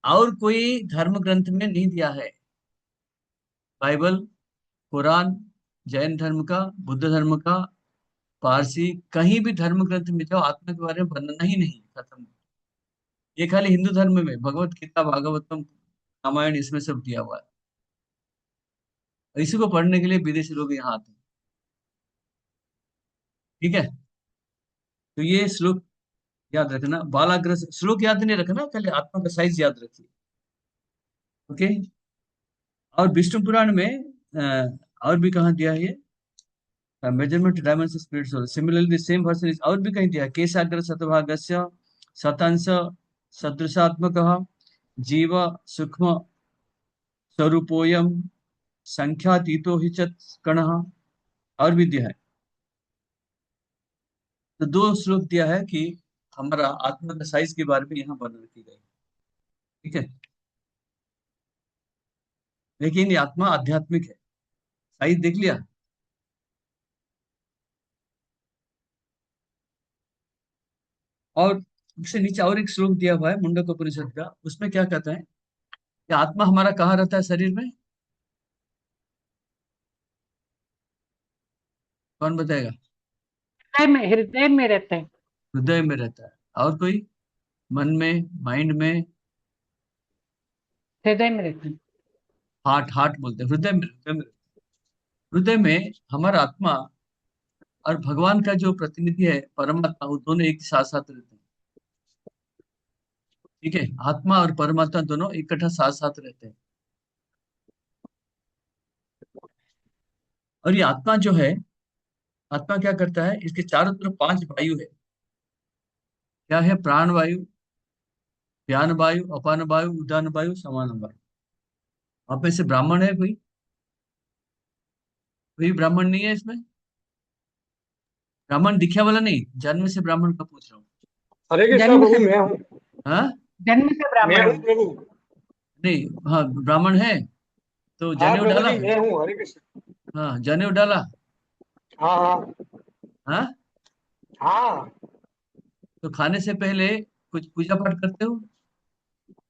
और कोई धर्म ग्रंथ में नहीं दिया है। बाइबल, कुरान, जैन धर्म का, बुद्ध धर्म का, पारसी, कहीं भी धर्म ग्रंथ में जाओ आत्मा के बारे में वर्णन ही नहीं, खत्म। ये खाली हिंदू धर्म में भगवत गीता, भागवतम, रामायण, इसमें सब दिया हुआ है। इसी को पढ़ने के लिए विदेशी लोग यहाँ आते हैं, ठीक है। तो ये श्लोक याद रखना, बालाग्र श्लोक याद नहीं रखना, पहले आत्मा का साइज याद रखिए, ओके। और विष्णु पुराण में और भी कहाँ दिया है ये, measurement dimension spirit soul, similarly same version is और भी कहीं दिया है, केशाग्र शतभागस्य शतांश सदृशात्मक जीव सूक्ष्म स्वरूपोयम संख्यातीतो ही च कणः, और भी दिया है। तो 2 श्लोक दिया है कि हमारा आत्मा का साइज के बारे में यहाँ वर्णन की गई, ठीक है। लेकिन ये आत्मा आध्यात्मिक है, साइज देख लिया। और उससे नीचे और एक श्लोक दिया हुआ है मुंडक उपनिषद का, उसमें क्या कहता है कि आत्मा हमारा कहाँ रहता है शरीर में, कौन बताएगा? हृदय में रहता है। हृदय में रहता है। और कोई? मन में, माइंड में? हृदय में रहता है। हार्ट, हार्ट बोलते हैं, हृदय में, हृदय में। हृदय में हमारा आत्मा और भगवान का जो प्रतिनिधि है परमात्मा, वो दोनों एक साथ साथ रहते हैं, ठीक है। आत्मा और परमात्मा दोनों इकट्ठा साथ साथ रहते हैं। और ये आत्मा जो है, आत्मा क्या करता है, इसके चारों तरफ 5 वायु है। क्या है? प्राण वायु, व्यान वायु, अपान वायु, उदान वायु, समान वायु। आप में से ब्राह्मण है कोई? कोई ब्राह्मण नहीं है इसमें? ब्राह्मण दिखा वाला नहीं, जन्म से ब्राह्मण का पूछ रहा हूँ। हरे कृष्णा जन्म प्रभु, से मैं हूँ। हाँ, जन्म से मैं ब्राह्मण हूँ है। प्रभु। नहीं, हाँ ब्राह्मण है तो हाँ जनेऊ प्रभु डाला? जी, मैं हूँ। हरे कृष्णा। हाँ, जनेऊ डाला? हाँ हाँ हाँ, हाँ। तो खाने से पहले कुछ पूजा पाठ करते हो?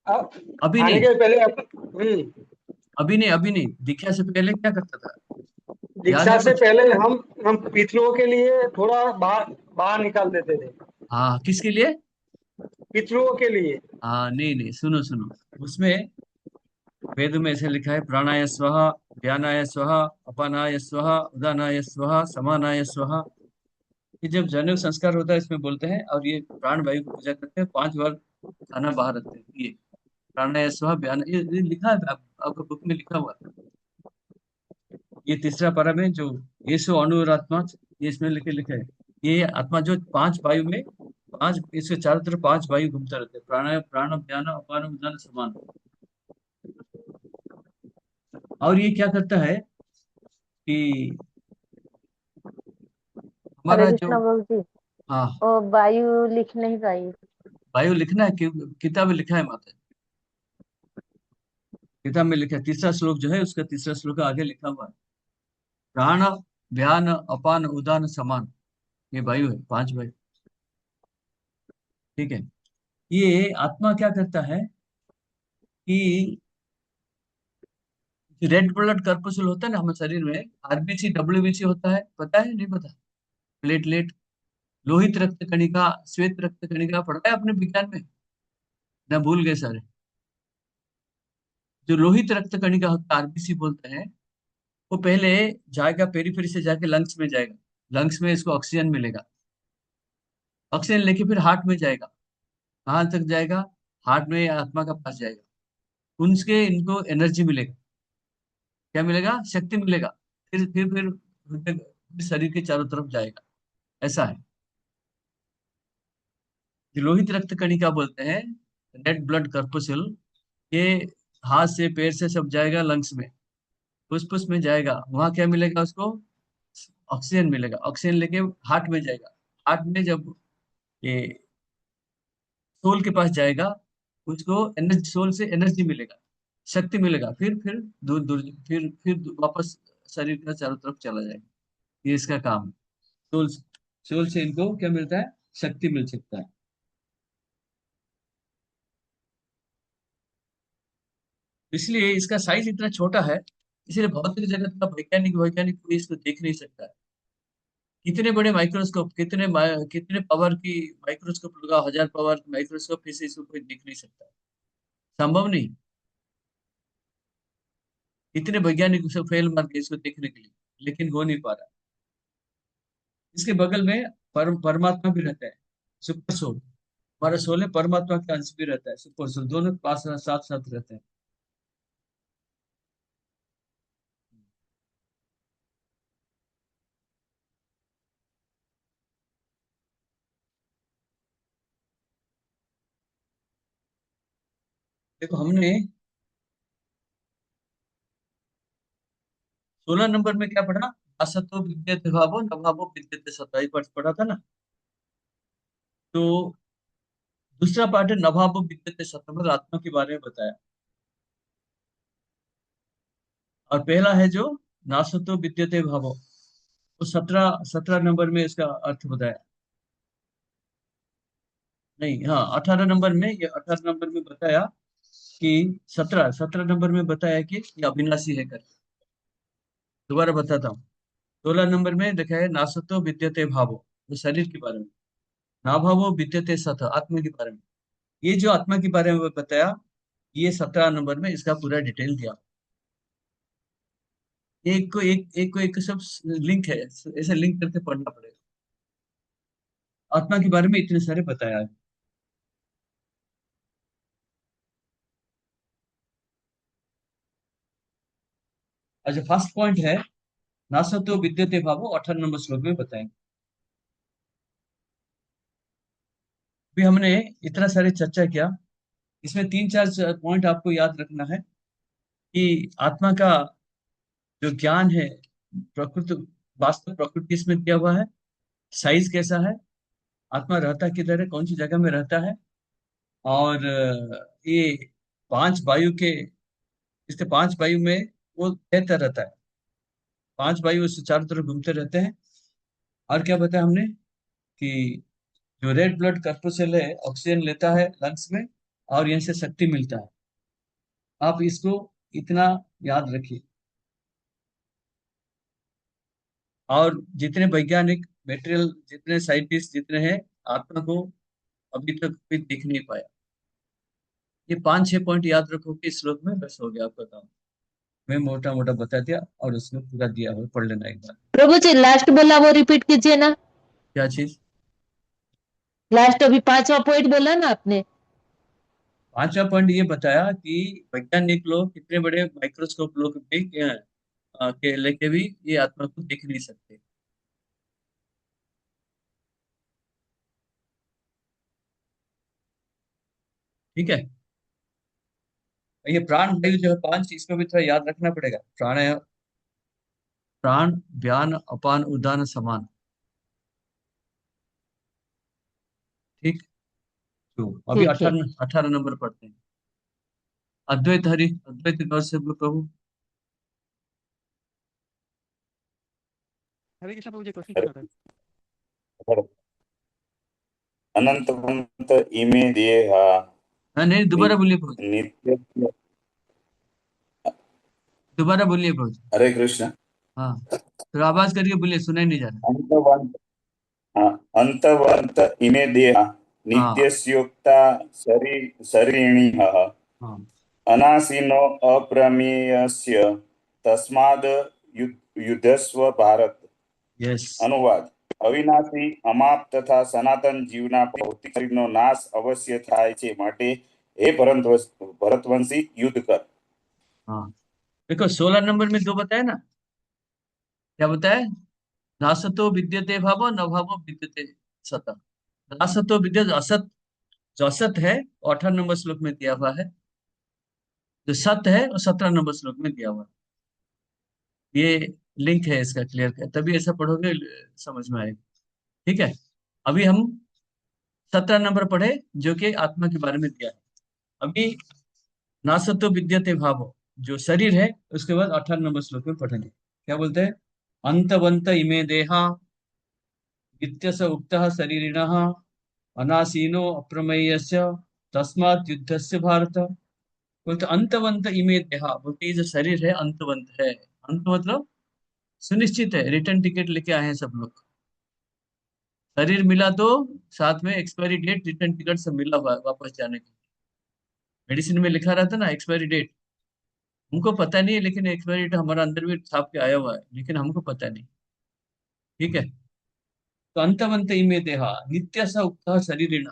अब अभी खाने नहीं, के पहले अभी नहीं, अभी नहीं, दीक्षा से पहले क्या करता था, याद दीक्षा है से कुछ? पहले हम पितरों के लिए थोड़ा बाहर बाहर निकाल देते थे। हाँ, किसके लिए? पितरों के लिए। हाँ, नहीं नहीं, सुनो सुनो, उसमें वेद में ऐसे लिखा है, प्राणाय स्वहा, ध्यानाय स्वहा, अपानाय स्वहा, उदानाय स्वहा, समानाय स्वहा। कि जब जनेऊ संस्कार होता है इसमें बोलते हैं, और ये प्राण वायु की पूजा करते हैं, 5 बार खाना बाहर रखते हैं। ये प्राणायाम स्वाहा व्यान, ये लिखा है आपका बुक में लिखा हुआ है। ये तीसरा पारा में जो येसु अणु और आत्मा, ये इसमें लिखे है। ये आत्मा जो 5 वायु में, 5 इसके चारों तरफ 5 वायु घूमता रहते हैं, प्राणायाम प्राण व्यान अपान उदान समान। और ये क्या करता है कि हरे हमारा जो, कृष्णा बाबू जी, हाँ और वायु लिख नहीं पाई। वायु लिखना है कि किताब में लिखा है माता, किताब में लिखा है। तीसरा श्लोक जो है उसका तीसरा श्लोक आगे लिखा हुआ है, प्राण व्यान अपान उदान समान। ये वायु है, 5 वायु। ठीक है। ये आत्मा क्या करता है कि रेड ब्लड कर्पसूल होता है ना हमारे शरीर में, आरबीसी डब्ल्यूबीसी होता है, पता है नहीं पता? प्लेटलेट, लोहित रक्त कणिका, श्वेत रक्त कणिका, पढ़ा है अपने विज्ञान में ना? भूल गए सारे। जो लोहित रक्त कणिका होता है, आरबीसी बोलते हैं, वो पहले जाएगा पेरीफेरी से जाके लंग्स में जाएगा, लंग्स में इसको ऑक्सीजन मिलेगा, ऑक्सीजन लेके फिर हार्ट में जाएगा। कहाँ तक जाएगा? हार्ट में आत्मा का पास जाएगा। उनसे इनको एनर्जी मिलेगा, क्या मिलेगा? शक्ति मिलेगा। फिर शरीर के चारों तरफ जाएगा। ऐसा है। जो लोहित रक्त कणिका बोलते हैं, रेड ब्लड कर्पसूल, ये हाथ से पैर से सब जाएगा लंग्स में, फुसफुस में जाएगा। वहां क्या मिलेगा उसको? ऑक्सीजन मिलेगा। ऑक्सीजन लेके हार्ट में जाएगा। हार्ट में जब ये सोल के पास जाएगा, उसको एनर्जी, सोल से एनर्जी मिलेगा, शक्ति मिलेगा। फिर दूर दूर वापस शरीर का चारों तरफ चला जाएगा। ये इसका काम है। सोल, सोल से इनको क्या मिलता है? शक्ति मिल सकता है। इसलिए इसका साइज इतना छोटा है, इसलिए भौतिक जगत का वैज्ञानिक वैज्ञानिक कोई इसको देख नहीं सकता है। कितने बड़े माइक्रोस्कोप, कितने पावर की माइक्रोस्कोप लगा, 1000 पावर माइक्रोस्कोप, फिर से इसको कोई देख नहीं सकता, संभव नहीं। इतने वैज्ञानिक सब फेल मार के इसको देखने के लिए, लेकिन हो नहीं पा रहा। इसके बगल में परमात्मा भी रहता है, सुपर सोल। हमारा सोल है, परमात्मा का अंश भी रहता है, सुपर सोल। दोनों पास साथ साथ रहते हैं। देखो हमने 16 नंबर में क्या पढ़ा? असतो विद्यते भावो न भावो विद्यते सतो, ये पढ़ा था ना? तो दूसरा पार्ट है नभावो विद्यते सतो, मतलब आत्मा के बारे में बताया। और पहला है जो नासतो विद्यते भावो, वो 17 नंबर में इसका अर्थ बताया। नहीं, हाँ 18 नंबर में, ये 18 नंबर में बताया कि 17 नंबर में बताया कि ये अविनाशी है कर। दोबारा बताता हूँ। 16 नंबर में देखा है नासतो विद्यते भावो, वो शरीर के बारे में। ना भावो विद्यते सत, आत्मा के बारे में। ये जो आत्मा के बारे में बताया, ये 17 नंबर में इसका पूरा डिटेल दिया। एक सब लिंक है, ऐसे लिंक करके पढ़ना पड़ेगा। आत्मा के बारे में इतने सारे बताया है। अच्छा, फर्स्ट पॉइंट है नासतो विद्यते भावो, 18 नंबर श्लोक में बताएंगे। अभी हमने इतना सारे चर्चा किया, इसमें 3-4 पॉइंट आपको याद रखना है कि आत्मा का जो ज्ञान है, प्रकृति, वास्तव प्रकृति इसमें दिया हुआ है, साइज कैसा है, आत्मा रहता किधर है, कौन सी जगह में रहता है, और ये 5 वायु के, इसके 5 वायु में वो तैरता रहता है। 5 वायु उससे चारों तरफ घूमते रहते हैं। और क्या बताया हमने कि जो रेड ब्लड कर्पसूल है, ऑक्सीजन लेता है लंग्स में, और यहाँ से शक्ति मिलता है। आप इसको इतना याद रखिए। और जितने वैज्ञानिक मेटेरियल, जितने साइंटिस्ट जितने हैं, आत्मा को अभी तक कोई देख नहीं पाया। ये 5-6 पॉइंट याद रखो कि इस श्लोक में, बस हो गया आपका काम। मैं मोटा मोटा बता दिया और उसमें पूरा दिया हुआ, पढ़ लेना एक बार। प्रभु जी लास्ट बोला वो रिपीट कीजिए ना। क्या चीज? लास्ट अभी 5वां पॉइंट बोला ना आपने। 5वां पॉइंट ये बताया कि वैज्ञानिक लोग कितने बड़े माइक्रोस्कोप लोग भी के लेके भी ये आत्मा को देख नहीं सकते। ठीक है। ये प्राण वायु जो है 5, इसको भी थोड़ा याद रखना पड़ेगा। प्राण, व्यान, अपान, उदान, समान। ठीक। तो अभी ठीक है। 18 नंबर पढ़ते हैं। अद्वैत हरि, अद्वैत गौर से प्रभु। हरे कृष्ण प्रभु जी, क्वेश्चन हरे क्या था? अनंतवंत इमे देहा हाँ, नहीं, दोबारा बोलिए प्रभु, नित्य। दोबारा बोलिए प्रभु। हरे कृष्ण। हाँ, तो आवाज करके बोलिए, सुनाई नहीं जा रहा। अंतवंत, हाँ, अंतवंत इमे देहा हाँ नित्यस्योक्ता शरीरिणः हाँ अनासीनो अप्रमेयस्य तस्माद् युद्धस्व भारत। यस। अनुवाद: અવિનાશી, અમાપ તથા સનાતન જીવના ભૌતિક શરીરનો નાશ અવશ્ય થાય છે, માટે હે ભરતવંશી યુદ્ધ કર। हाँ, देखो 16 नंबर में 2 बताया ना, क्या बताया? नासतो विद्यते भावो, न भावो विद्यते सत। नासतो विद्यते असत, जो असत है वो 18 नंबर श्लोक में दिया हुआ है। जो सत्य है वो 17 नंबर श्लोक में दिया हुआ है। ये लिंक है इसका, क्लियर है, तभी ऐसा पढ़ोगे समझ में आएगा। ठीक है। अभी हम 17 नंबर पढ़े, जो कि आत्मा के बारे में दिया है। अभी नासतो विद्यते भावो, जो शरीर है, उसके बाद 18 नंबर श्लोक में पढ़ेंगे। क्या बोलते हैं? अंतवंत इमे देहा नित्यस उक्तः शरीरिणः अनासीनो अप्रमेयस्य तस्मात् युद्धस्य भारत। बोलते अंतवंत इमे देहा, बोलते ये जो शरीर है अंतवंत है। अंत मतलब सुनिश्चित है, रिटर्न टिकट लेके आए हैं सब लोग। शरीर मिला तो साथ में एक्सपायरी डेट, रिटर्न टिकट सब मिला हुआ है वापस जाने की। मेडिसिन में लिखा रहता ना एक्सपायरी डेट, हमको पता नहीं है, लेकिन एक्सपायरी डेट हमारा अंदर भी छाप के आया हुआ है, लेकिन हमको पता नहीं। ठीक है। तो अंतवंत इमे देहा नित्य स उक्तः शरीरिण,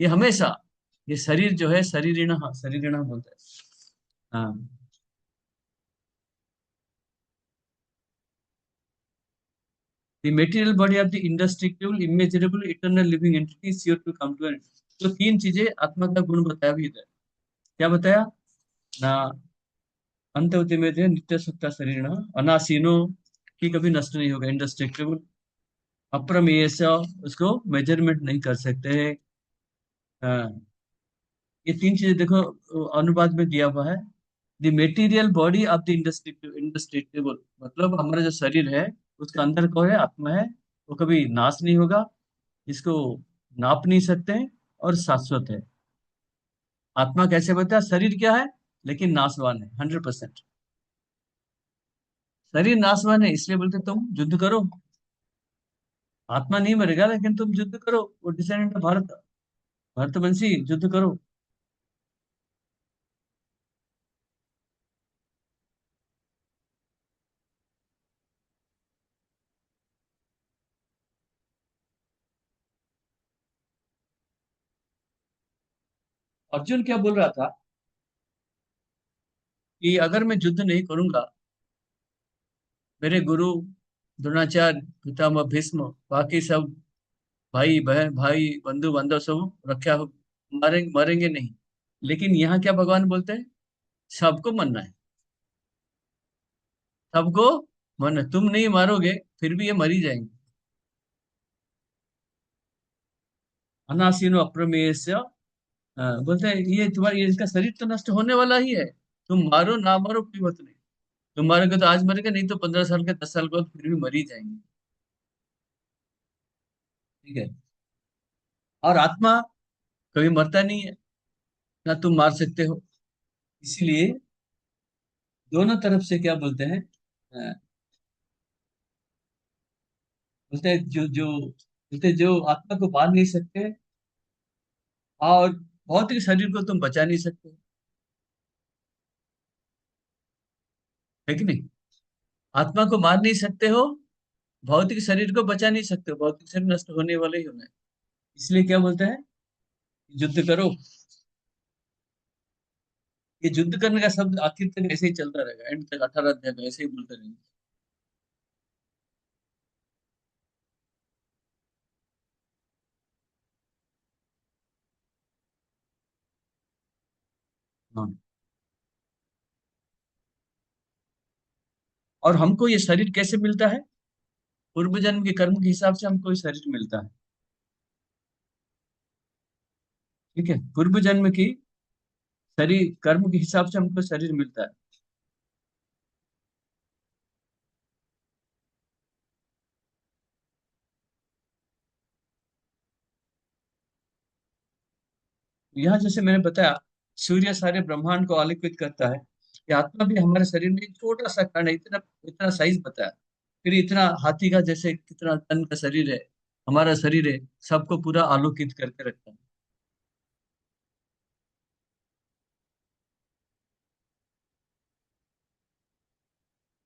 ये हमेशा, ये शरीर जो है शरीरिण, शरीरिण बोलते हैं। हाँ, the material body of the indestructible, immeasurable, eternal living entity is sure to come to an end। तो 3 चीजें आत्मा का गुण बताया भी इधर। क्या बताया ना? अंतवती में थे नित्य सत्ता शरीर, अनासीनो, की कभी नष्ट नहीं होगा, इंडेस्ट्रक्टिबल, अप्रमेय से, उसको मेजरमेंट नहीं कर सकते हैं। हाँ, ये 3 चीजें देखो अनुवाद में दिया हुआ है। The material body of the इंडेस्ट्रक्टिबल, मतलब हमारा जो शरीर है उसका अंदर कौन है? आत्मा है। वो कभी नाश नहीं होगा, इसको नाप नहीं सकते हैं, और शाश्वत है। आत्मा कैसे बताया? शरीर क्या है लेकिन नाशवान है 100%। शरीर नाशवान है, इसलिए बोलते तुम युद्ध करो। आत्मा नहीं मरेगा, लेकिन तुम युद्ध करो। वो डिसेंडेंट भारत, भरतवंशी, युद्ध करो। अर्जुन क्या बोल रहा था कि अगर मैं युद्ध नहीं करूंगा, मेरे गुरु द्रोणाचार्य, पितामह भीष्म, बाकी सब भाई बहन, भाई बंधु बांधव सब रक्षा मरेंगे नहीं। लेकिन यहाँ क्या भगवान बोलते हैं? सबको मरना है, सबको मरना है। तुम नहीं मारोगे फिर भी ये मर ही जाएंगे। अनासीनो अप्रमेय से, बोलते हैं ये तुम्हारा, ये इसका शरीर तो नष्ट होने वाला ही है। तुम मारो ना मारो कोई बात नहीं, तुम मारोगे तो आज मरेगा, नहीं तो 15 साल के 10 साल के बाद फिर भी मर ही जाएंगे। ठीक है। और आत्मा कभी मरता नहीं है, ना तुम मार सकते हो। इसीलिए दोनों तरफ से क्या बोलते हैं? बोलते हैं जो बोलते हैं, जो आत्मा को मार नहीं सकते, और भौतिक शरीर को तुम बचा नहीं सकते, है कि नहीं? आत्मा को मार नहीं सकते हो, भौतिक शरीर को बचा नहीं सकते, भौतिक शरीर नष्ट होने वाला ही होना है। इसलिए क्या बोलते हैं, युद्ध करो। ये युद्ध करने का शब्द आखिर तक ऐसे ही चलता रहेगा, एंड तक 18 अध्याय में ऐसे ही बोलते रहेंगे। हाँ, और हमको ये शरीर कैसे मिलता है? पूर्व जन्म के कर्म के हिसाब से हमको ये शरीर मिलता है। ठीक है, पूर्व जन्म की शरीर कर्म के हिसाब से हमको शरीर मिलता है। यहाँ जैसे मैंने बताया, सूर्य सारे ब्रह्मांड को आलोकित करता है। ये आत्मा भी हमारे शरीर में एक छोटा सा कण है, इतना इतना साइज बताया, फिर इतना हाथी का जैसे कितना टन का शरीर है, हमारा शरीर है, सबको पूरा आलोकित करके रखता है।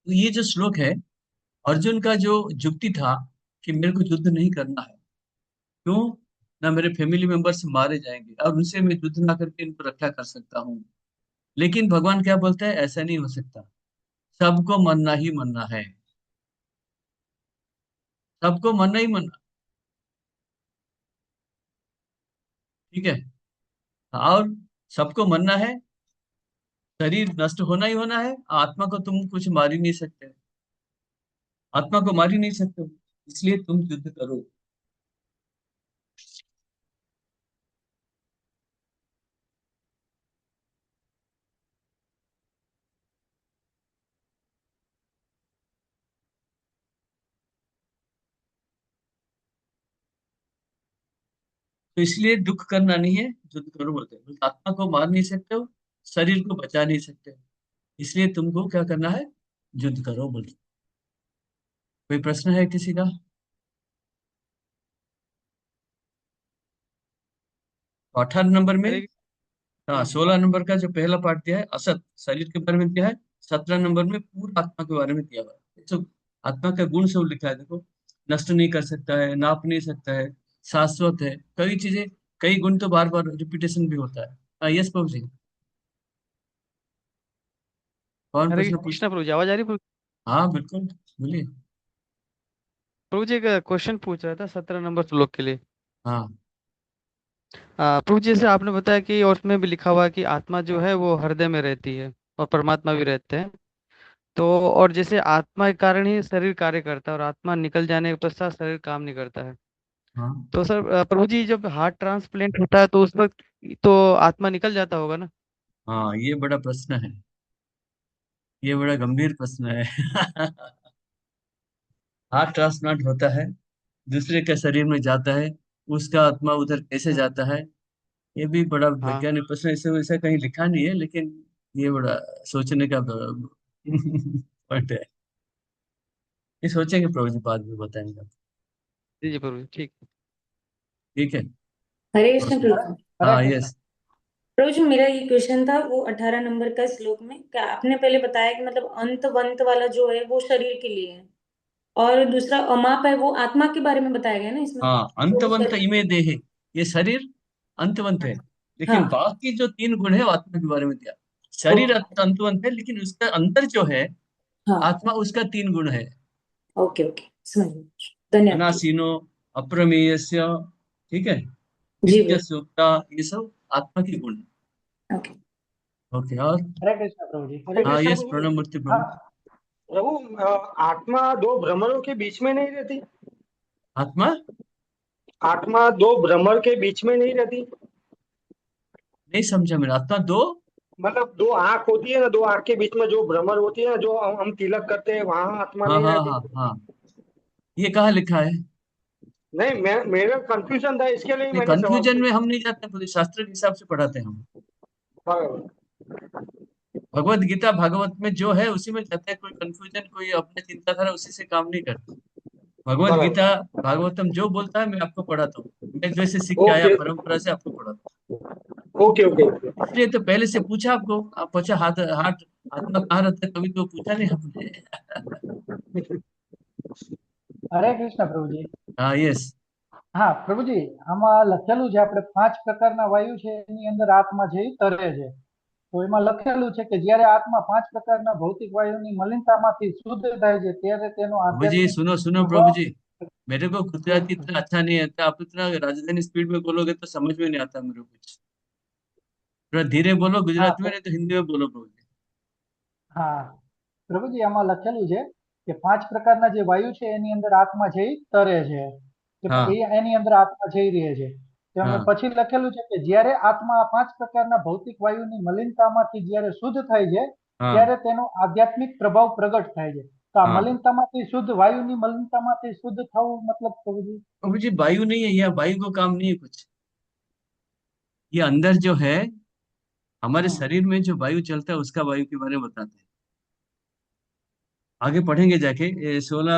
तो ये जो श्लोक है, अर्जुन का जो युक्ति था कि मेरे को युद्ध नहीं करना है, क्यों ना, मेरे फैमिली मेंबर्स मारे जाएंगे और उनसे मैं युद्ध ना करके इनको रक्षा कर सकता हूँ। लेकिन भगवान क्या बोलते हैं, ऐसा नहीं हो सकता, सबको मरना ही मरना है, सबको मरना ही मरना। ठीक है, और सबको मरना है, शरीर नष्ट होना ही होना है, आत्मा को तुम कुछ मार ही नहीं सकते, आत्मा को मार ही नहीं सकते हो, इसलिए तुम युद्ध करो। तो इसलिए दुख करना नहीं है, युद्ध करो बोलते हैं। आत्मा को मार नहीं सकते हो, शरीर को बचा नहीं सकते हो, इसलिए तुमको क्या करना है, युद्ध करो बोलते। कोई प्रश्न है किसी का? 18 नंबर में, हाँ 16 नंबर का जो पहला पार्ट दिया है असत शरीर के बारे में दिया है, 17 नंबर में पूरा आत्मा के बारे में दिया हुआ है। तो आत्मा का गुण सब लिखा है, देखो, नष्ट नहीं कर सकता है, नाप नहीं सकता है, शाश्वत है, कई चीजें, कई गुण तो बार बार रिपीटेशन भी होता है। हाँ, यस प्रभु जी, कौन हरे प्रश्न पूछ? कृष्णा प्रभु जी, आवाज आ रही प्रभु? हाँ बिल्कुल, बोलिए। प्रभु जी एक क्वेश्चन पूछ रहा था 17 नंबर श्लोक के लिए। हाँ प्रभु जी, जैसे आपने बताया कि और उसमें भी लिखा हुआ है कि आत्मा जो है वो हृदय में रहती है और परमात्मा भी रहते हैं। तो और जैसे आत्मा के कारण ही शरीर कार्य करता है और आत्मा निकल जाने के पश्चात शरीर काम नहीं करता है। हाँ तो सर प्रभु जी, जब हार्ट ट्रांसप्लांट होता है तो उस वक्त तो आत्मा निकल जाता होगा ना? हाँ, ये बड़ा प्रश्न है, ये बड़ा गंभीर प्रश्न है। हार्ट ट्रांसप्लांट होता है, दूसरे के शरीर में जाता है, उसका आत्मा उधर कैसे जाता है, ये भी बड़ा हाँ। वैज्ञानिक प्रश्न, इसे वैसा कहीं लिखा नहीं है, लेकिन ये बड़ा सोचने का पॉइंट है। ये सोचेंगे प्रभु जी, बाद में बताएंगे आपको। जी जी प्रभु जी, ठीक। ठीक है, हरे कृष्ण प्रभु। हाँ यस। प्रभु जी, मेरा ये क्वेश्चन था वो 18 नंबर का श्लोक में, क्या आपने पहले बताया कि मतलब अंतवंत वाला जो है वो शरीर के लिए है, और दूसरा अमाप है वो आत्मा के बारे में बताया गया ना इसमें? हाँ, तो अंतवंत इमे देहे, ये शरीर अंतवंत है, लेकिन हाँ। बाकी जो 3 गुण है वो आत्मा के बारे में दिया। शरीर अंतवंत है, लेकिन उसका अंतर जो है, हाँ। आत्मा, उसका 3 गुण है। ओके ओके, समझ गई। धन्यवाद। अनासीनो, अप्रमेयस्य, ठीक है, जी नित्य सूक्ता, ये सब आत्मा के गुण है। ओके ओके, और हरे कृष्णा प्रभु जी। हरे हाँ कृष्ण यस, प्रभु। प्रणव मूर्ति हाँ, प्रभु। प्रभु आत्मा दो भ्रमरों के बीच में नहीं रहती? आत्मा आत्मा दो भ्रमर के बीच में नहीं रहती? नहीं समझा मेरा, आत्मा दो, मतलब दो आंख होती है ना, दो आंख के बीच में जो भ्रमर होती है ना, जो हम तिलक करते हैं, वहां आत्मा हाँ नहीं हाँ रहती? हाँ हाँ, ये कहाँ लिखा है? नहीं, मेरा कंफ्यूजन था, इसके लिए ही नहीं, मैंने सवाल कंफ्यूजन में किया। हम नहीं जाते, पूरे शास्त्र के हिसाब से पढ़ाते हैं हम। हाँ। भगवत गीता भागवत में जो है उसी में जाते हैं, कोई कंफ्यूजन, कोई अपने चिंताधारा उसी से काम नहीं करते। भगवत बराबर। गीता भागवतम जो बोलता है मैं आपको पढ़ाता हूँ, मैं जैसे सीख के आया ओके परंपरा से आपको पढ़ाता ओके ओके। हूँ। इसलिए तो पहले से पूछा आपको, आप पूछा हाथ हाथ आत्मा कहाँ रहता है, कभी तो पूछा नहीं आपने। હરે કૃષ્ણ પ્રભુજી. हाँ यस હા પ્રભુજી, આમાં લખેલું છે આપણે 5 પ્રકારના વાયુ છે એની અંદર આત્મા છે ઈ તરે છે. તો એમાં લખેલું છે કે જ્યારે આત્મા 5 પ્રકારના ભૌતિક વાયુની મલિનતામાંથી શુદ્ધ થાય છે ત્યારે તેનો प्रभु जी આધ્યાત્મિक सुनो सुनो प्रभाव प्रभु जी, मेरे को गुजराती इतना अच्छा नहीं आता, आप इतना राजधानी स्पीड में बोलोगे तो समझ में नहीं आता मेरे को कुछ। थोड़ा धीरे बोलो હા गुजराती में, नहीं तो हिंदी में बोलो प्रभु जी। હા પ્રભુજી, આમાં લખેલું છે કે 5 પ્રકારના જે વાયુ છે એની અંદર આત્મા છે ઈ તરે છે. हाँ એની અંદર આત્મા જઈ રહે છે. તેમાં हाँ પછી લખેલું છે કે જ્યારે આત્મા આ 5 પ્રકારના ભૌતિક વાયુની મલિનતામાંથી જ્યારે શુદ્ધ થાય છે हाँ ત્યારે તેનો આધ્યાત્મિક પ્રભાવ પ્રગટ થાય છે. તો આ हाँ મલિનતામાંથી શુદ્ધ વાયુની મલિનતામાંથી શુદ્ધ થવું मतलब પ્રભુજી? प्रभु जी वायु नहीं है, यहाँ वायु को काम नहीं है कुछ। ये अंदर जो है हमारे शरीर में जो वायु चलता है उसका वायु के बारे में बताते हैं। आगे पढ़ेंगे जाके, ये 16,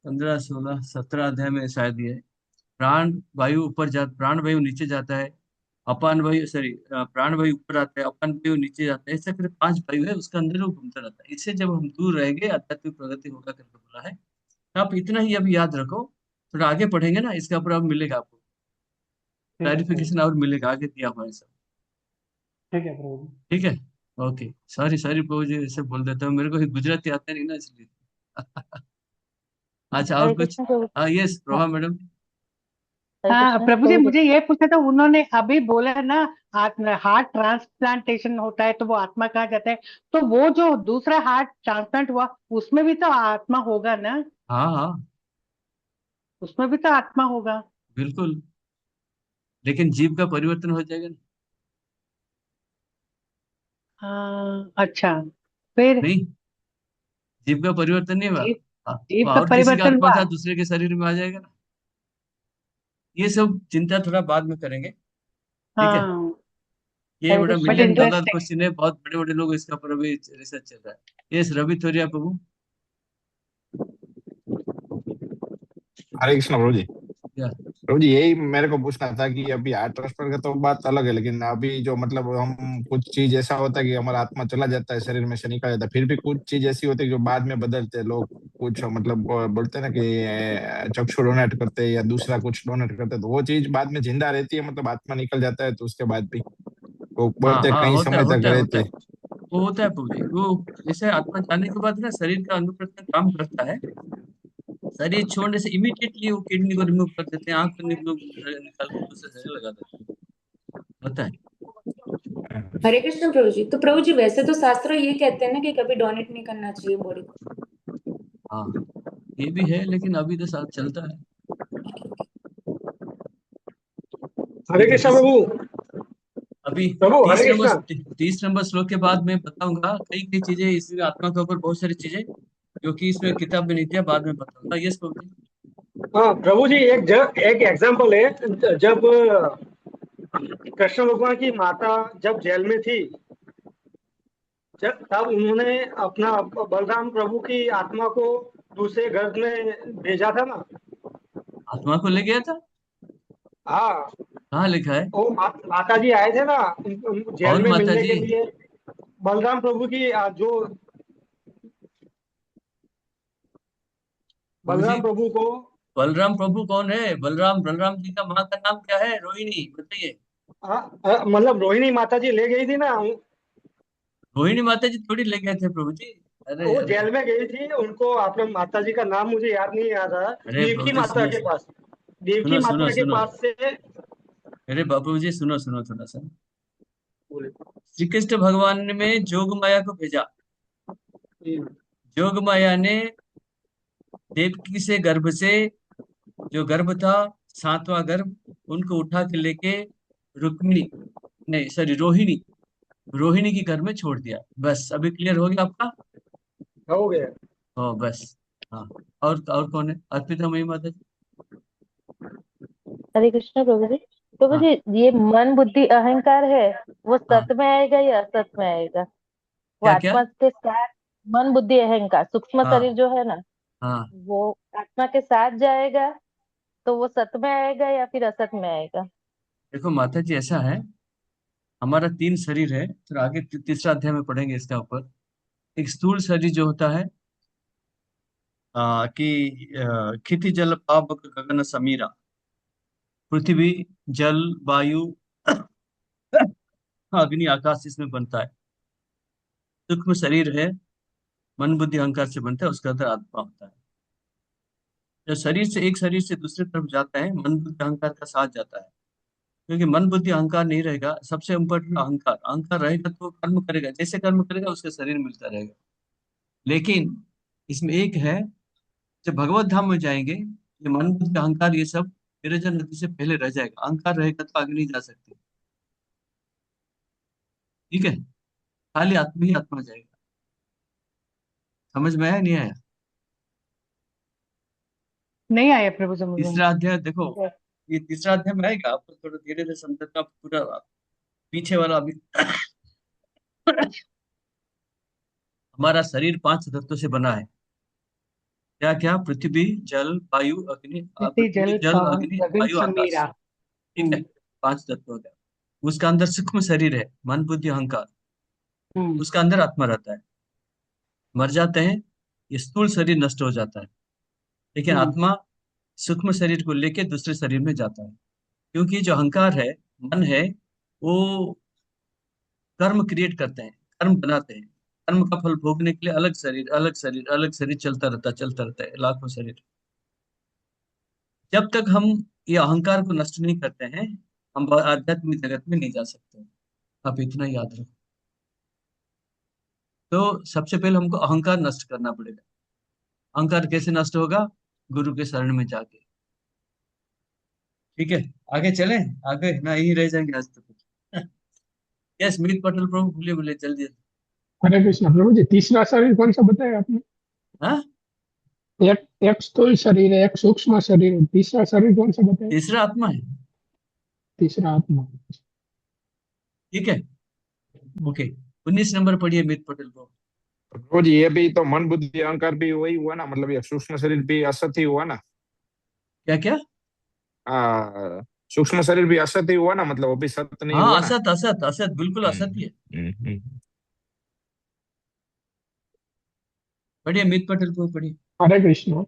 15, 16, 17 अध्याय में शायद ये है। प्राण वायु ऊपर जा, प्राण वायु नीचे जाता है, अपान वायु सॉरी प्राण वायु ऊपर आता है, अपान वायु नीचे जाता है, ऐसे करके 5 वायु है, उसका अंदर वो घूमता रहता है। इससे जब हम दूर रहेंगे आध्यात्मिक प्रगति होगा करके बोला है। तो आप इतना ही अभी याद रखो, थोड़ा आगे पढ़ेंगे ना इसके ऊपर अब मिलेगा आपको ठीक है प्रभु, क्लैरिफिकेशन और मिलेगा, आगे दिया हुआ है सब। ठीक है प्रभु। ठीक है, ओके। सॉरी सॉरी प्रभु जी, ऐसे बोल देता हूँ, मेरे को गुजराती आता नहीं ना इसलिए। अच्छा और हरे कुछ? कृष्ण प्रभु। हाँ यस प्रभा मैडम। हरे हाँ कृष्ण प्रभु जी, प्रभु जी। मुझे ये पूछना था, उन्होंने अभी बोला ना हार्ट ट्रांसप्लांटेशन होता है तो वो आत्मा कहा जाता है, तो वो जो दूसरा हार्ट ट्रांसप्लांट हुआ उसमें भी तो आत्मा होगा ना? हाँ हाँ उसमें भी तो आत्मा होगा। बिल्कुल, लेकिन जीव का परिवर्तन हो जाएगा ना। हाँ अच्छा, फिर नहीं, जीव का परिवर्तन नहीं हुआ। जीव हाँ, जीव वो का और किसी का परिवर्तन आत्मा हुआ। था दूसरे के शरीर में आ जाएगा ना। ये सब चिंता थोड़ा बाद में करेंगे, ठीक है। हाँ ये बड़ा हरे कृष्ण बट मिलियन प्रभु जी। Dollar interesting. क्वेश्चन है, बहुत बड़े बड़े लोग इसका ऊपर अभी रिसर्च चल रहा है। यस रवि थोरिया प्रभु। हरे कृष्ण प्रभु जी। या प्रभु जी यही मेरे को पूछना था कि अभी हार्ट ट्रांसफर का तो बात अलग है, लेकिन अभी जो मतलब हम कुछ चीज ऐसा होता है कि हमारा आत्मा चला जाता है शरीर में से निकल जाता है, फिर भी कुछ चीज ऐसी होती है जो बाद में बदलते हैं लोग, कुछ मतलब बोलते हैं ना कि चक्षु डोनेट करते हैं या दूसरा कुछ डोनेट करते हैं, तो वो चीज बाद में जिंदा रहती है, मतलब आत्मा निकल जाता है तो उसके बाद भी वो हाँ बोलते हैं हाँ कई होता है समय तक होता है होता रहते है, हैं। वो होता है प्रभु जी। वो जैसे आत्मा जाने के बाद ना शरीर का अनुप्रस्थ काम करता है, शरीर छोड़ने से इमीडिएटली वो किडनी को रिमूव कर देते हैं, आंख को निकाल के दूसरे शरीर लगा देते हैं, होता है। हरे कृष्ण प्रभु जी। तो प्रभु जी वैसे तो शास्त्र ये कहते हैं ना कि कभी डोनेट नहीं करना चाहिए बॉडी को। हाँ ये भी है, लेकिन अभी तो साथ चलता है। हरे ठीक है, कृष्ण प्रभु। अभी प्रभु हरे 30 नंबर कृष्ण। 30 नंबर श्लोक के बाद मैं बताऊंगा कई कई चीजें इसमें, आत्मा के ऊपर बहुत सारी चीजें जो कि इसमें किताब में नहीं दिया, बाद में बताऊंगा। यस प्रभु जी। हाँ प्रभु जी, एक एग्जाम्पल है। जब कृष्ण भगवान की माता जब जेल में थी, तब उन्होंने अपना बलराम प्रभु की आत्मा को दूसरे घर में भेजा था ना। आत्मा को ले गया था, हाँ, कहाँ लिखा है? वो माता जी आए थे ना जेल कौन में माता मिलने जी? के लिए। बलराम प्रभु की जो प्रभु जी बलराम प्रभु को बलराम प्रभु कौन है? बलराम बलराम जी का माँ का नाम क्या है? रोहिणी, बताइए। मतलब रोहिणी माता जी ले गई थी ना। रोहिणी माता जी थोड़ी ले गए थे प्रभु जी। अरे वो अरे जेल में गई थी, उनको आपने माता जी का नाम मुझे याद नहीं आ रहा। अरे प्रभु देवकी जी माता सुनो के पास, देवकी सुनो सुनो माता के सुनो, पास से। अरे बाबू जी सुनो सुनो थोड़ा सा। बोले। श्री कृष्ण भगवान ने में जोग माया को भेजा। जोग माया ने देवकी से गर्भ से, जो गर्भ था 7वां गर्भ, उनको उठा के लेके रुक्मिणी, नहीं सॉरी रोहिणी, रोहिणी के घर में छोड़ दिया। बस अभी क्लियर हो गया आपका? हो गया। ओ बस। हाँ, और कौन है? अर्पिता मई माता जी। हरे कृष्ण प्रभु जी। प्रभु हाँ जी, ये मन बुद्धि अहंकार है, वो हाँ, सत में आएगा या असत में आएगा? वो क्या क्या? आत्मा के साथ मन बुद्धि अहंकार सूक्ष्म शरीर हाँ जो है ना, हाँ, वो आत्मा के साथ जाएगा तो वो सत में आएगा या फिर असत में आएगा? देखो माता जी ऐसा है, हमारा 3 शरीर है, फिर आगे तीसरा अध्याय में पढ़ेंगे इसका ऊपर। एक स्थूल शरीर जो होता है, कि क्षिति जल पावक गगन समीरा, पृथ्वी जल वायु अग्नि आकाश इसमें बनता है। सूक्ष्म शरीर है, मन बुद्धि अहंकार से बनता है, उसके अंदर आत्मा होता है। जब शरीर से एक शरीर से दूसरी तरफ जाता है, मन बुद्धि अहंकार का साथ जाता है। क्योंकि मन बुद्धि अहंकार नहीं रहेगा, सबसे इम्पोर्टेंट अहंकार, अहंकार रहेगा तो कर्म करेगा, जैसे कर्म करेगा उसका शरीर मिलता रहेगा। लेकिन इसमें एक है, जब भगवत धाम में जाएंगे, ये मन बुद्धि अहंकार ये सब विरजन नदी से पहले रह जाएगा। अहंकार रहेगा तो आगे नहीं जा सकते। ठीक है, खाली आत्मा ही आत्मा जाएगा। समझ में आया नहीं आया? नहीं आया प्रभु समझ में। तीसरा अध्याय देखो, ये तीसरा अध्याय में आएगा, आपको थोड़ा धीरे धीरे समझना। पूरा पीछे वाला अभी हमारा शरीर 5 तत्वों से बना है। क्या क्या? पृथ्वी जल वायु अग्नि, पृथ्वी जल जल पवन अग्नि गगन वायु आकाश। समीरा। ठीक है, 5 तत्वों का। उसका अंदर सूक्ष्म शरीर है, मन बुद्धि अहंकार। उसका अंदर आत्मा रहता है। मर जाते हैं, ये स्थूल शरीर नष्ट हो जाता है, लेकिन आत्मा सूक्ष्म शरीर को लेके दूसरे शरीर में जाता है। क्योंकि जो अहंकार है, मन है, वो कर्म क्रिएट करते हैं, कर्म बनाते हैं। कर्म का फल भोगने के लिए अलग शरीर अलग शरीर अलग शरीर चलता रहता है, लाखों शरीर। जब तक हम ये अहंकार को नष्ट नहीं करते हैं, हम आध्यात्मिक जगत में नहीं जा सकते। आप इतना याद रखो। तो सबसे पहले हमको अहंकार नष्ट करना पड़ेगा। अहंकार कैसे नष्ट होगा? गुरु के शरण में जाके। ठीक है, आगे चलें? आगे ना यही रह जाएंगे आज तक। यस, मीत पटेल प्रभु, बोलिए बोलिए जल्दी। हरे कृष्ण प्रभु जी। तीसरा शरीर कौन सा बताया आपने? हाँ, एक एक स्थूल शरीर है, एक सूक्ष्म शरीर है, तीसरा शरीर कौन सा बताया? तीसरा आत्मा है। तीसरा आत्मा। ठीक है, ओके। 19 नंबर पढ़िए मीत पटेल प्रभु। प्रभु जी, ये भी तो मन बुद्धि अहंकार भी वही हुआ ना, मतलब ये सूक्ष्म शरीर भी असत ही हुआ ना? क्या क्या? सूक्ष्म शरीर भी असत ही हुआ ना, मतलब वो भी सत्य नहीं हाँ, हुआ ना? असत असत असत, बिल्कुल असत ही है। पढ़िए मीत पटेल प्रभु, पढ़िए। हरे कृष्ण।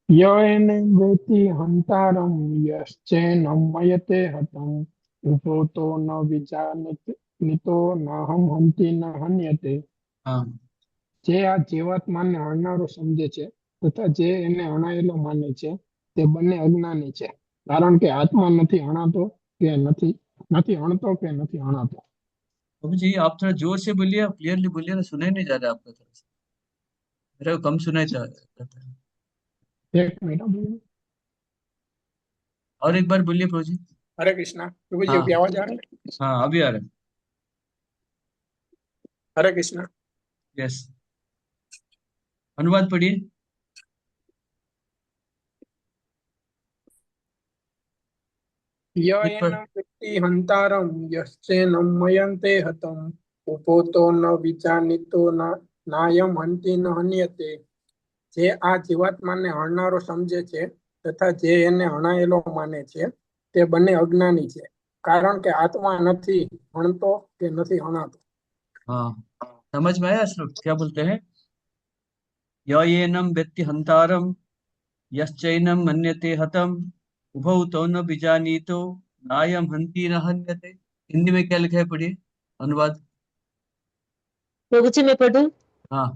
येन वेति हंतारम यश्चैनं मयते हतम् उभोतो न विजानीतो नाहं हंति न हन्यते। हाँ, જે આ જીવાત્માને હણનારો સમજે છે તથા જે એને હણાયેલો માને છે તે બંને અજ્ઞાની છે, કારણ કે આત્મા નથી હણાતો કે નથી હણતો કે નથી હણાતો। प्रभु जी आप थोड़ा जोर से बोलिए, क्लियरली बोलिए ना, सुनाई नहीं जा रहा है आपका तरफ से। मेरे को कम सुनाई जाता है। एक मिनट बोलो। और एक बार बोलिए प्रभु जी। हरे कृष्णा प्रभु जी, हाँ अभी आवाज आ रहा है? हाँ, अभी आ रहा है। हरे कृष्णा। यस, अनुवाद पढ़िए। येन वेत्ति हन्तारं यश्चैनं मयन्ते हतम् उभोतो न विजानीतो नायं हन्ति न हन्यते। જે આ જીવાત્માને હણનારો સમજે છે તથા જે એને હણાયેલો માને છે તે બંને અજ્ઞાની છે, કારણ કે આત્મા નથી હણતો કે નથી હણાતો। हाँ, समझ में आया श्लोक? क्या बोलते हैं? येनम व्यक्ति हंतारम यश्चैनम मन्यते हतम उभौ तो न बीजानीतो नायम हंति न हन्यते। हिंदी में क्या लिखा है, पढ़िए अनुवाद। प्रभु जी मैं पढ़ूं? हाँ,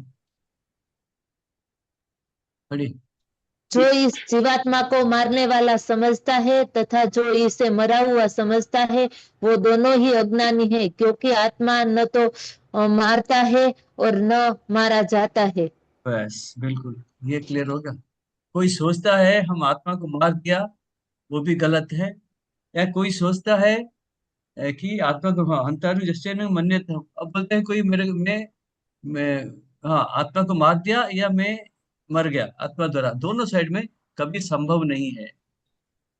पढ़िए। जो इस जीवात्मा को मारने वाला समझता है तथा जो इसे मरा हुआ समझता है वो दोनों ही अज्ञानी है, क्योंकि आत्मा न तो मारता है और न मारा जाता है। बस बिल्कुल, ये क्लियर होगा। कोई सोचता है हम आत्मा को मार दिया, वो भी गलत है। या कोई सोचता है कि आत्मा को, हाँ, हंतारु जैसे न मन्य था। अब बोलते हैं कोई मेरे मैं हाँ, आत्मा को मार दिया या मैं मर गया आत्मा द्वारा, दोनों साइड में कभी संभव नहीं है।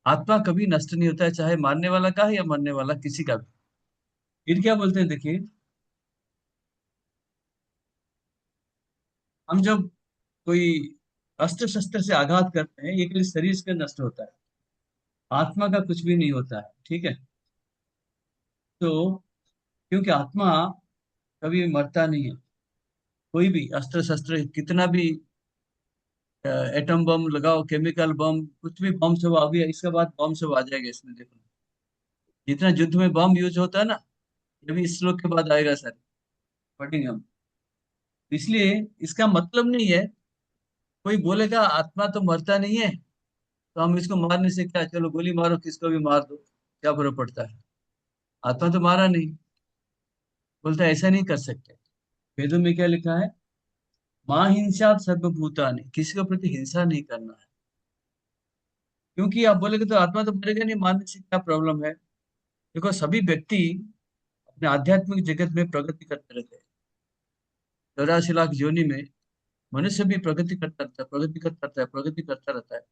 आत्मा कभी नष्ट नहीं होता है, चाहे मारने वाला का है या मरने वाला किसी का भी। फिर क्या बोलते हैं, देखिए, हम जब कोई अस्त्र शस्त्र से आघात करते हैं, ये केवल शरीर का नष्ट होता है, आत्मा का कुछ भी नहीं होता है। ठीक है, तो क्योंकि आत्मा कभी मरता नहीं है। कोई भी अस्त्र शस्त्र कितना भी एटम बम लगाओ, केमिकल बम, कुछ भी बम सब अभी इसके बाद बम सब आ जाएगा इसमें, देखो जितना युद्ध में बम यूज होता है ना, ये भी इस श्लोक के बाद आएगा सर, पढ़ेंगे हम। इसलिए इसका मतलब नहीं है, कोई बोलेगा आत्मा तो मरता नहीं है तो हम इसको मारने से क्या, चलो गोली मारो किसको भी मार दो, क्या फर्क पड़ता है, आत्मा तो मारा नहीं। बोलता है ऐसा नहीं कर सकते। वेदों में क्या लिखा है, मां हिंसा सर्वभूतानि, किसी के प्रति हिंसा नहीं करना है। क्योंकि आप बोलेगे तो आत्मा तो मरेगा नहीं, मारने से क्या प्रॉब्लम है। देखो सभी व्यक्ति अपने आध्यात्मिक जगत में प्रगति करते रहते हैं। 84 लाख योनि में मनुष्य भी प्रगति करता रहता है, प्रगति करता रहता है, प्रगति करता रहता है,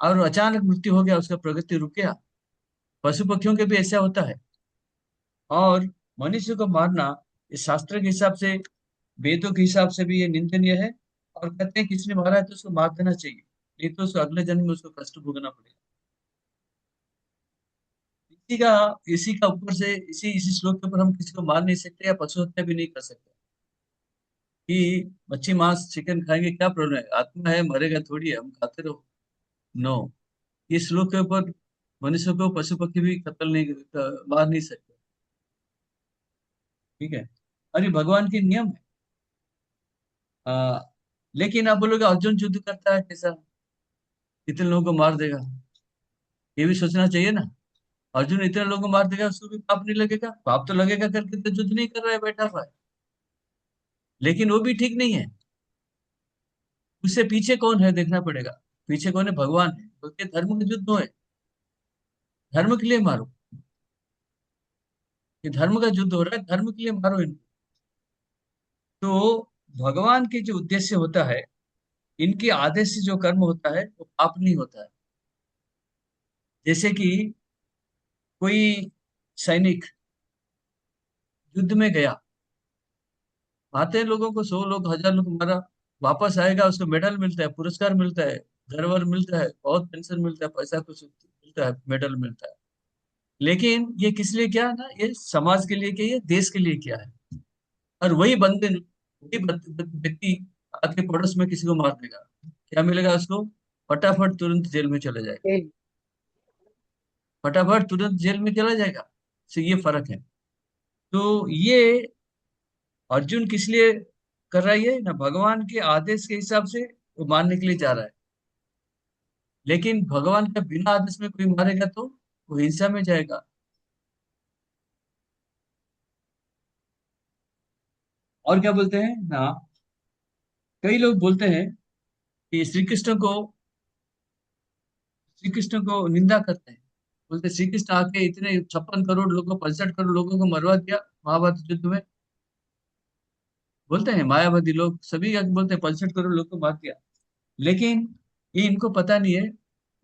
और अचानक मृत्यु हो गया, उसका प्रगति रुक गया। पशु पक्षियों के भी ऐसा होता है। और मनुष्य को मारना इस शास्त्र के हिसाब से, वेदों के हिसाब से भी ये निंदनीय है। और कहते हैं किसी ने मारा है तो उसको मार देना चाहिए, नहीं तो उसको अगले जन्म में उसको कष्ट भोगना पड़ेगा। इसी का ऊपर से इसी इसी श्लोक के ऊपर हम किसी को मार नहीं सकते या पशु हत्या भी नहीं कर सकते। कि मच्छी मांस चिकन खाएंगे क्या प्रॉब्लम है, आत्मा है मरेगा थोड़ी है, हम खाते रहो। नो, इस श्लोक के ऊपर मनुष्य को पशु पक्षी भी कत्ल नहीं, मार नहीं सकते। ठीक है, और ये भगवान के नियम है। आ, लेकिन आप बोलोगे अर्जुन युद्ध करता है कैसा, कितने लोगों को मार देगा, ये भी सोचना चाहिए ना। अर्जुन इतने लोगों को मार देगा, उसको भी पाप नहीं लगेगा? पाप तो लगेगा, करके तो युद्ध नहीं कर रहा है, बैठा हुआ है। लेकिन वो भी ठीक नहीं है। उससे पीछे कौन है देखना पड़ेगा, पीछे कौन है, भगवान है। बोलते धर्म का युद्ध है, धर्म के लिए मारो। ये धर्म का युद्ध हो रहा है, धर्म के लिए मारो इनको। तो भगवान के जो उद्देश्य होता है, इनके आदेश से जो कर्म होता है वो पाप नहीं होता है। जैसे कि कोई सैनिक युद्ध में गया, आते हैं लोगों को 100 लोग 1000 लोग मारा, वापस आएगा उसको मेडल मिलता है, पुरस्कार मिलता है, घर वर मिलता है, बहुत पेंशन मिलता है, पैसा कुछ मिलता है, मेडल मिलता है। लेकिन ये किस लिए किया ना, ये समाज के लिए किया, ये देश के लिए किया है। और वही बंदे, व्यक्ति आके पड़ोस में किसी को मार देगा, क्या मिलेगा उसको, फटाफट तुरंत जेल में चले जाएगा, फटाफट तुरंत जेल में चला जाएगा। तो ये फर्क है। तो ये अर्जुन किस लिए कर रहा है, ये ना भगवान के आदेश के हिसाब से वो मारने के लिए जा रहा है। लेकिन भगवान का बिना आदेश में कोई मारेगा तो वो हिंसा में जाएगा। और क्या बोलते हैं ना, कई लोग बोलते हैं कि श्री कृष्ण को निंदा करते हैं। बोलते श्री कृष्ण आके इतने 56 करोड़ लोगों, 65 करोड़ लोगों को मरवा दिया महाभारत युद्ध में। बोलते हैं मायावादी लोग सभी आके बोलते हैं 65 करोड़ लोग को मार दिया। लेकिन ये इनको पता नहीं है,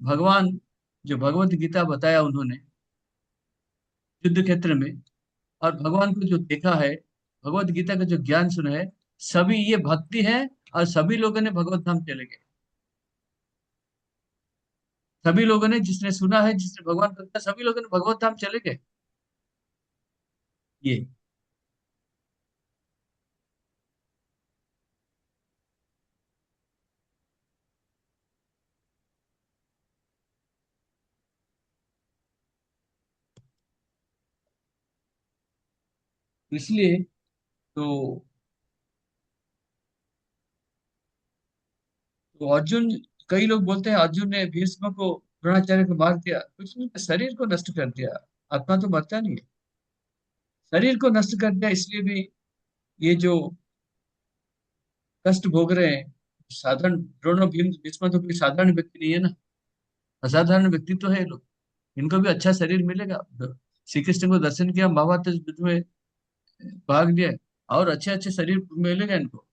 भगवान जो भगवत गीता बताया उन्होंने युद्ध क्षेत्र में, और भगवान को जो देखा है, भगवत गीता का जो ज्ञान सुना है, सभी ये भक्ति है। और सभी लोगों ने भगवत धाम चले गए। सभी लोगों ने, जिसने सुना है, जिसने भगवान को देखा, सभी लोगों ने भगवत धाम चले गए। ये इसलिए तो, अर्जुन, कई लोग बोलते हैं अर्जुन ने भीष्म को, द्रोणाचार्य को मार दिया, कुछ नहीं, शरीर को नष्ट कर दिया, आत्मा तो मरता नहीं है। शरीर को नष्ट कर दिया, इसलिए भी ये जो कष्ट भोग रहे हैं, साधारण द्रोण भीम भीष्म तो कोई साधारण व्यक्ति नहीं है ना, असाधारण व्यक्ति तो है लोग। इनको भी अच्छा शरीर मिलेगा। श्री कृष्ण को दर्शन किया, महाभारत युद्ध में भाग लिया, और अच्छे अच्छे शरीर मिलेगा इनको।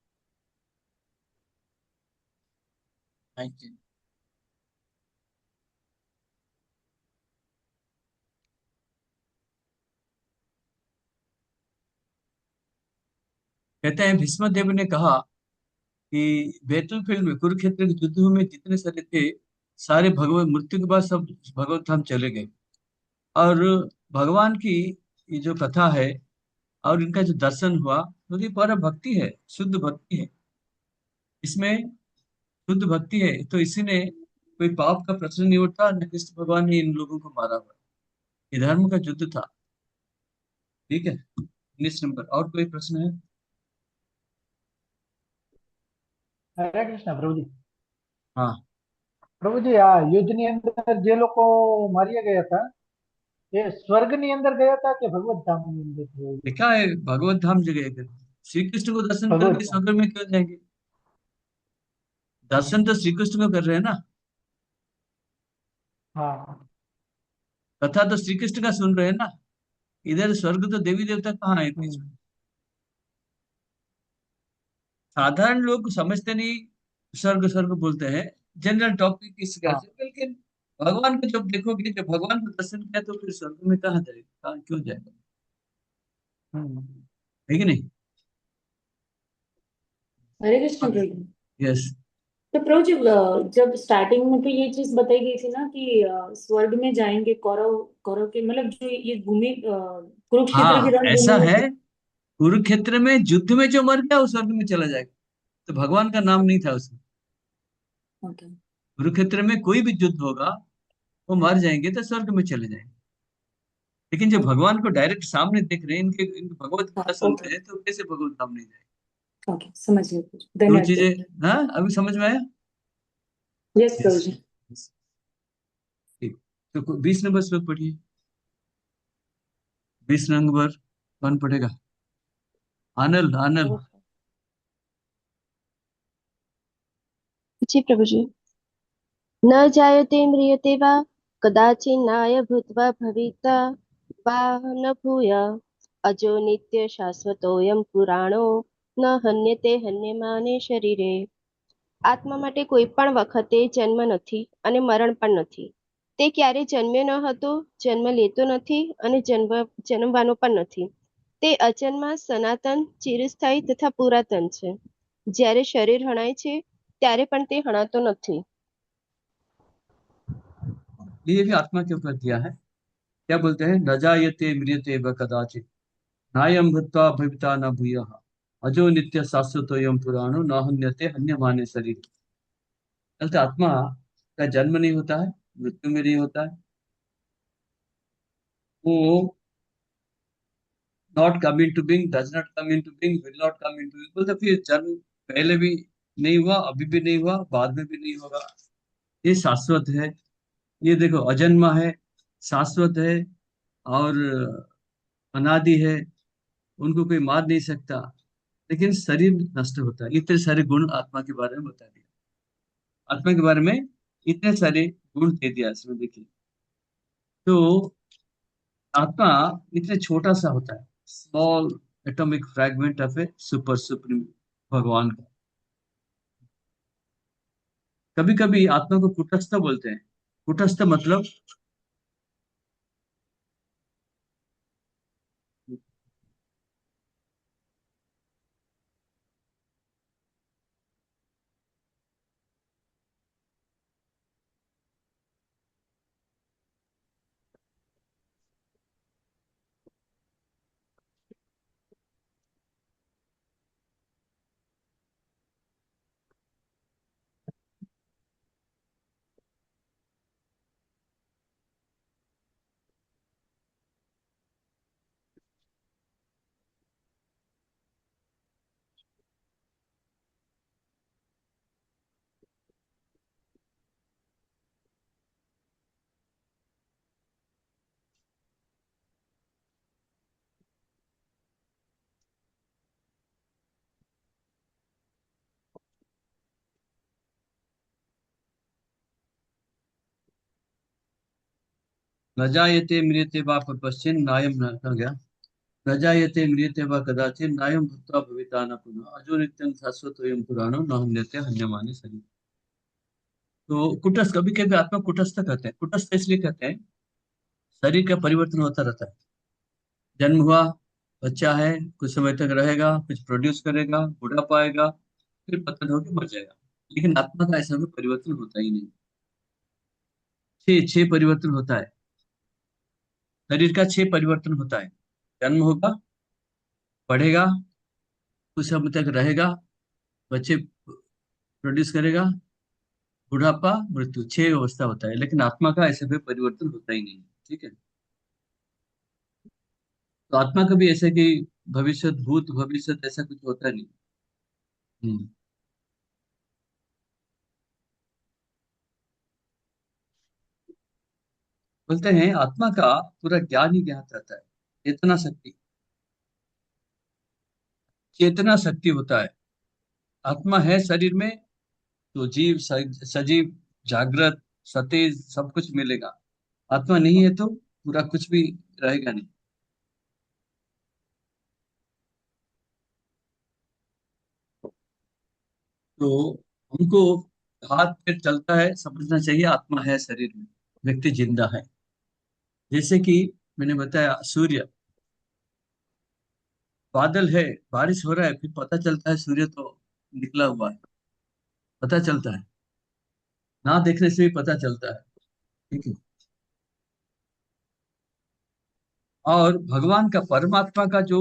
Thank you. कहते हैं भीष्म देव ने कहा कि बैटलफील्ड में, कुरुक्षेत्र के युद्ध में जितने सारे थे, सारे भगवत मृत्यु के बाद सब भगवत धाम चले गए। और भगवान की ये जो कथा है और इनका जो दर्शन हुआ, तो ये पर भक्ति है, शुद्ध भक्ति है। इसमें शुद्ध भक्ति है, तो इसी ने कोई पाप का प्रश्न नहीं उठता, न कृष्ण भगवान ने इन लोगों को मारा हुआ। ये धर्म का युद्ध था। ठीक है, 19 नंबर। और कोई प्रश्न है? હરે કૃષ્ણ પ્રભુજી. हाँ, પ્રભુજી આ યુદ્ધની અંદર જે લોકો માર્યા ગયા હતા એ સ્વર્ગની અંદર ગયા હતા કે ભગવત ધામની અંદર ગયા? लिखा है भगवत धाम जगह कर। श्री कृष्ण को दर्शन भगवत करके धाम. स्वर्ग में क्यों जाएंगे? दर्शन तो श्री कृष्ण को कर रहे हैं ना, हाँ. कथा तो श्री कृष्ण का सुन रहे हैं ना। इधर स्वर्ग तो देवी देवता कहाँ है बीच में? साधारण लोग समझते नहीं, स्वर्ग स्वर्ग बोलते हैं, जनरल टॉपिक इस प्रकार से। लेकिन भगवान को जब देखोगे, जब भगवान को दर्शन किया, तो फिर स्वर्ग में कहाँ जाएगा, कहाँ क्यों जाएगा? है कि नहीं? हरे कृष्ण प्रभु जी। यस। तो प्रभु जी जब स्टार्टिंग में तो ये चीज बताई गई थी ना कि स्वर्ग में जाएंगे कौरव, कौरव के मतलब जो ये भूमि कुरुक्षेत्र की हाँ, रणभूमि ऐसा में है। थे। कुरुक्षेत्र में युद्ध में जो मर गया वो स्वर्ग में चला जाएगा, तो भगवान का नाम नहीं था उसमें। ओके। कुरुक्षेत्र में कोई भी युद्ध होगा, वो मर जाएंगे तो स्वर्ग में चले जाएंगे। लेकिन जब भगवान को डायरेक्ट सामने देख रहे हैं, इनके भगवत गीता सुन ओके रहे हैं, तो कैसे भगवत धाम नहीं जाएंगे? ओके, समझ गए प्रभु जी। दो धन्यवाद चीजें, हाँ, अभी समझ में आया? यस प्रभु जी। ठीक, तो 20 नंबर श्लोक पढ़िए। 20 नंबर कौन पढ़ेगा? आनल, आनल। जी प्रभु जी. न जायते म्रियते वा कदाचिन्नाय भूत्वा भविता वा न भूय अजो नित्य शाश्वतोऽयं પુરાણો ન હન્યતે હન્યમાને શરીરે. આત્મા માટે કોઈ પણ વખતે જન્મ નથી અને મરણ પણ નથી. તે ક્યારે જન્મ્યો ન હતો, જન્મ લેતો નથી અને જન્મવાનો પણ નથી. તે અજન્મા, સનાતન, ચિરસ્થાયી તથા પુરાતન છે. જ્યારે શરીર હણાય છે ત્યારે પણ તે હણાતો નથી. ये भी आत्मा के ऊपर दिया है। क्या बोलते हैं? न जायते म्रियते व कदाचित नायं भूत्वा भविता न भूयः अजो नित्य शाश्वतोऽयं पुराणो न हन्यते हन्यमाने शरीर। अर्थात आत्मा का जन्म नहीं होता है, मृत्यु में नहीं होता है, वो not come to being, does not come to being, will not come to being. बोलते फिर जन्म पहले भी नहीं हुआ, अभी भी नहीं हुआ, बाद में भी नहीं होगा। ये शाश्वत है। ये देखो, अजन्मा है, शाश्वत है, और अनादि है, उनको कोई मार नहीं सकता। लेकिन शरीर नष्ट होता है। इतने सारे गुण आत्मा के बारे में बता दिया। आत्मा के बारे में इतने सारे गुण दे दिया इसमें। देखिए, तो आत्मा इतने छोटा सा होता है, small atomic fragment of A super supreme भगवान का। कभी कभी आत्मा को कुटस्थ बोलते हैं। कुटस्थ मतलब न जायते म्रियते वा पश्चिन नायम न कहा गया। न जायते म्रियते वा कदाचिन नायम भूत्वा भविता न पुनः अजो नित्यं शाश्वतोऽयं पुराणो न हन्यते हन्यमाने शरीर। तो कुटस्थ, कभी कभी आत्मा कुटस्थ कहते हैं। कुटस्थ इसलिए कहते हैं, शरीर का परिवर्तन होता रहता है। जन्म हुआ, बच्चा है, कुछ समय तक रहेगा, कुछ प्रोड्यूस करेगा, बुढ़ापा आएगा, फिर पतन होकर मर जाएगा। लेकिन आत्मा का ऐसा कोई परिवर्तन होता ही नहीं। छह छह परिवर्तन होता है शरीर का। छह परिवर्तन होता है। जन्म होगा, बढ़ेगा, कुछ समय तक रहेगा, बच्चे प्रोड्यूस करेगा, बुढ़ापा, मृत्यु, 6 अवस्था होता है, लेकिन आत्मा का ऐसे कोई परिवर्तन होता ही नहीं। ठीक है। तो आत्मा का भी ऐसे कि भविष्य, भूत, भविष्य ऐसा कुछ होता नहीं। हम्म। बोलते हैं आत्मा का पूरा ज्ञान ही ज्ञात रहता है। चेतना शक्ति, चेतना शक्ति होता है। आत्मा है शरीर में तो जीव, सजीव, जागृत, सतेज सब कुछ मिलेगा। आत्मा नहीं है तो पूरा कुछ भी रहेगा नहीं। तो हमको हाथ पैर चलता है समझना चाहिए आत्मा है शरीर में, व्यक्ति जिंदा है। जैसे कि मैंने बताया सूर्य, बादल है, बारिश हो रहा है, फिर पता चलता है सूर्य तो निकला हुआ है, पता चलता है, ना देखने से भी पता चलता है। ठीक है। और भगवान का, परमात्मा का जो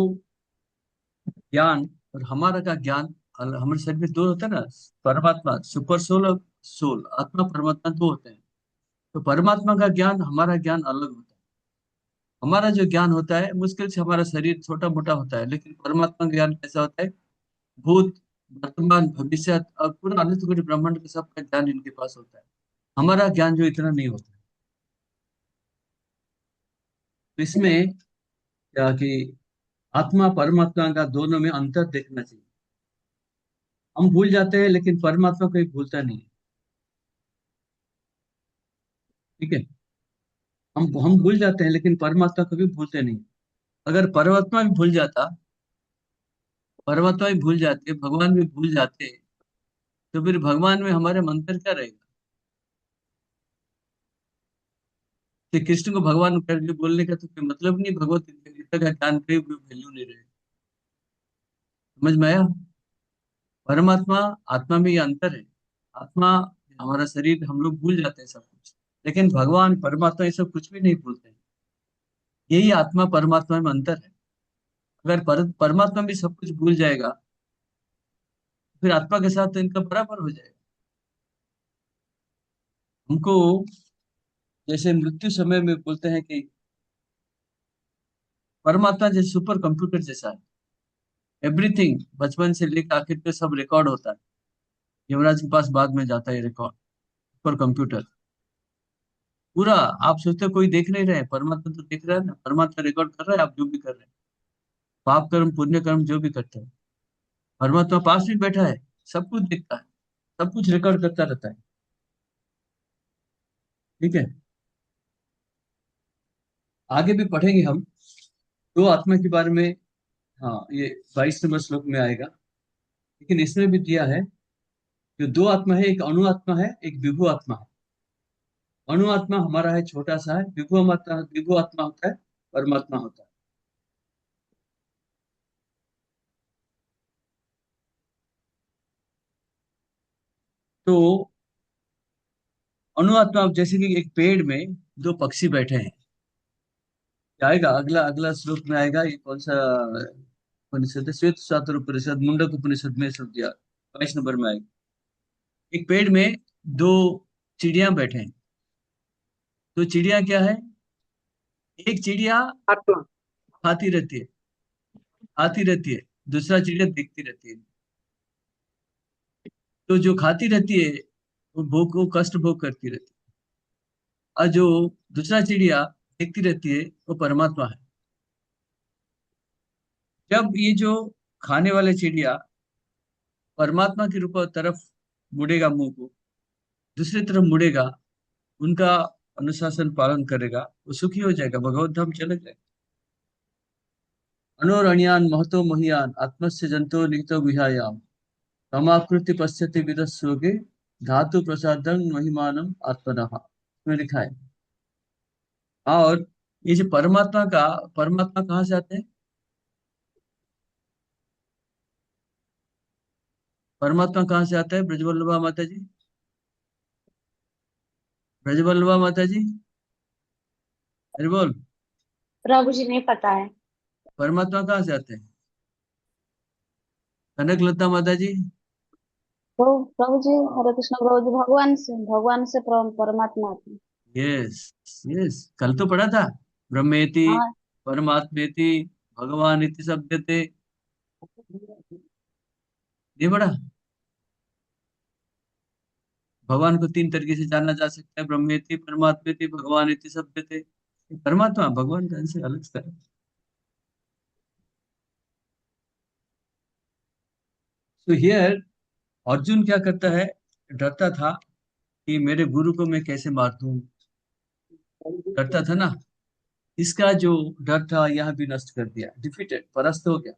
ज्ञान और हमारा का ज्ञान, हमारे शरीर में दो होता है ना, परमात्मा सुपर सोल और सोल, आत्मा परमात्मा दो होते हैं। तो परमात्मा का ज्ञान, हमारा ज्ञान अलग होता है। हमारा जो ज्ञान होता है मुश्किल से हमारा शरीर छोटा मोटा होता है, लेकिन परमात्मा का ज्ञान कैसा होता है, भूत, वर्तमान, भविष्य और पूरा अनंत कोटि ब्रह्मांड का सबका ज्ञान इनके पास होता है। हमारा ज्ञान जो इतना नहीं होता। तो इसमें क्या कि आत्मा परमात्मा का दोनों में अंतर देखना चाहिए। हम भूल जाते हैं लेकिन परमात्मा कोई भूलता नहीं है। ठीक है। हम भूल जाते हैं लेकिन परमात्मा कभी भूलते नहीं। अगर परमात्मा भी भूल जाता, परमात्मा भी भूल जाते, भगवान भी भूल जाते, तो फिर भगवान में हमारे में अंतर क्या रहेगा। कि कृष्ण को भगवान करके बोलने का तो कोई मतलब नहीं, भगवत गीता का ज्ञान कोई वैल्यू नहीं रहे। समझ में आया। परमात्मा आत्मा में ये अंतर है। आत्मा, हमारा शरीर, हम लोग भूल जाते हैं सब कुछ, लेकिन भगवान परमात्मा ये सब कुछ भी नहीं भूलते हैं। यही आत्मा परमात्मा में अंतर है। अगर परमात्मा भी सब कुछ भूल जाएगा, फिर आत्मा के साथ तो इनका बराबर हो जाएगा। हमको जैसे मृत्यु समय में बोलते हैं कि परमात्मा जैसे सुपर कंप्यूटर जैसा है, एवरीथिंग बचपन से लेकर आखिर तक सब रिकॉर्ड होता है। यमराज के पास बाद में जाता है रिकॉर्ड, सुपर कंप्यूटर पूरा। आप सोचते हो कोई देख नहीं रहे हैं, परमात्मा तो देख रहा है ना, परमात्मा रिकॉर्ड कर रहा है आप जो भी कर रहे हैं, पाप कर्म पुण्य कर्म जो भी करते हैं, परमात्मा पास भी बैठा है, सब कुछ देखता है, सब कुछ रिकॉर्ड करता रहता है। ठीक है। आगे भी पढ़ेंगे हम दो आत्मा के बारे में। हाँ, ये 22 नंबर श्लोक में आएगा। लेकिन इसमें भी दिया है जो दो आत्मा है, एक अणु आत्मा है, एक विभु आत्मा है। अणु आत्मा हमारा है, छोटा सा है। विभु आत्मा होता है, परमात्मा होता है। तो अणु आत्मा, जैसे कि एक पेड़ में दो पक्षी बैठे हैं, क्या आएगा अगला अगला श्लोक में आएगा। ये कौन सा उपनिषद है, श्वेत शास्त्र उपनिषद, मुंडक उपनिषद में श्लोक दिया, 22 नंबर में आएगा। एक पेड़ में दो चिड़िया बैठे हैं। तो चिड़िया क्या है, एक चिड़िया आत्मा। खाती रहती है, खाती रहती है, दूसरा चिड़िया देखती रहती है। तो जो खाती रहती है वो भोग को कष्ट भोग करती रहती है, और जो दूसरा चिड़िया देखती रहती है वो परमात्मा है। जब ये जो खाने वाले चिड़िया परमात्मा की रूप तरफ मुड़ेगा, मुंह को दूसरी तरफ मुड़ेगा, उनका अनुशासन पालन करेगा, वो सुखी हो जाएगा, भगवत धाम चले जाएगा। अनोरणीयान महतो महियान आत्मस्य जंतो निहितो गुहायाम तमाकृति पश्यति विदस्योगे धातु प्रसादं महिमानम आत्मनः, इसमें लिखा है। और ये जो परमात्मा का, परमात्मा कहाँ से आते हैं, परमात्मा कहाँ से आता है ब्रजवल्लभा माता जी, ब्रजवल्लभा माता जी, अरे बोल। प्रभु जी नहीं पता है। परमात्मा कहाँ से आते हैं, कनक लता माता जी, तो प्रभु जी, हरे कृष्ण प्रभु जी, परमात्मा थे। यस, यस, कल तो पढ़ा था, ब्रह्मेति हाँ। परमात्मेति भगवान इति शब्दते, ये पढ़ा। भगवान को तीन तरीके से जाना जा सकता है, ब्रह्मेति परमात्मेति भगवान इति शब्दते। परमात्मा भगवान का से अलग स्तर है। तो हियर अर्जुन क्या करता है, डरता था कि मेरे गुरु को मैं कैसे मार दूं, डरता था ना। इसका जो डर था यहाँ भी नष्ट कर दिया, डिफीटेड, परास्त हो गया।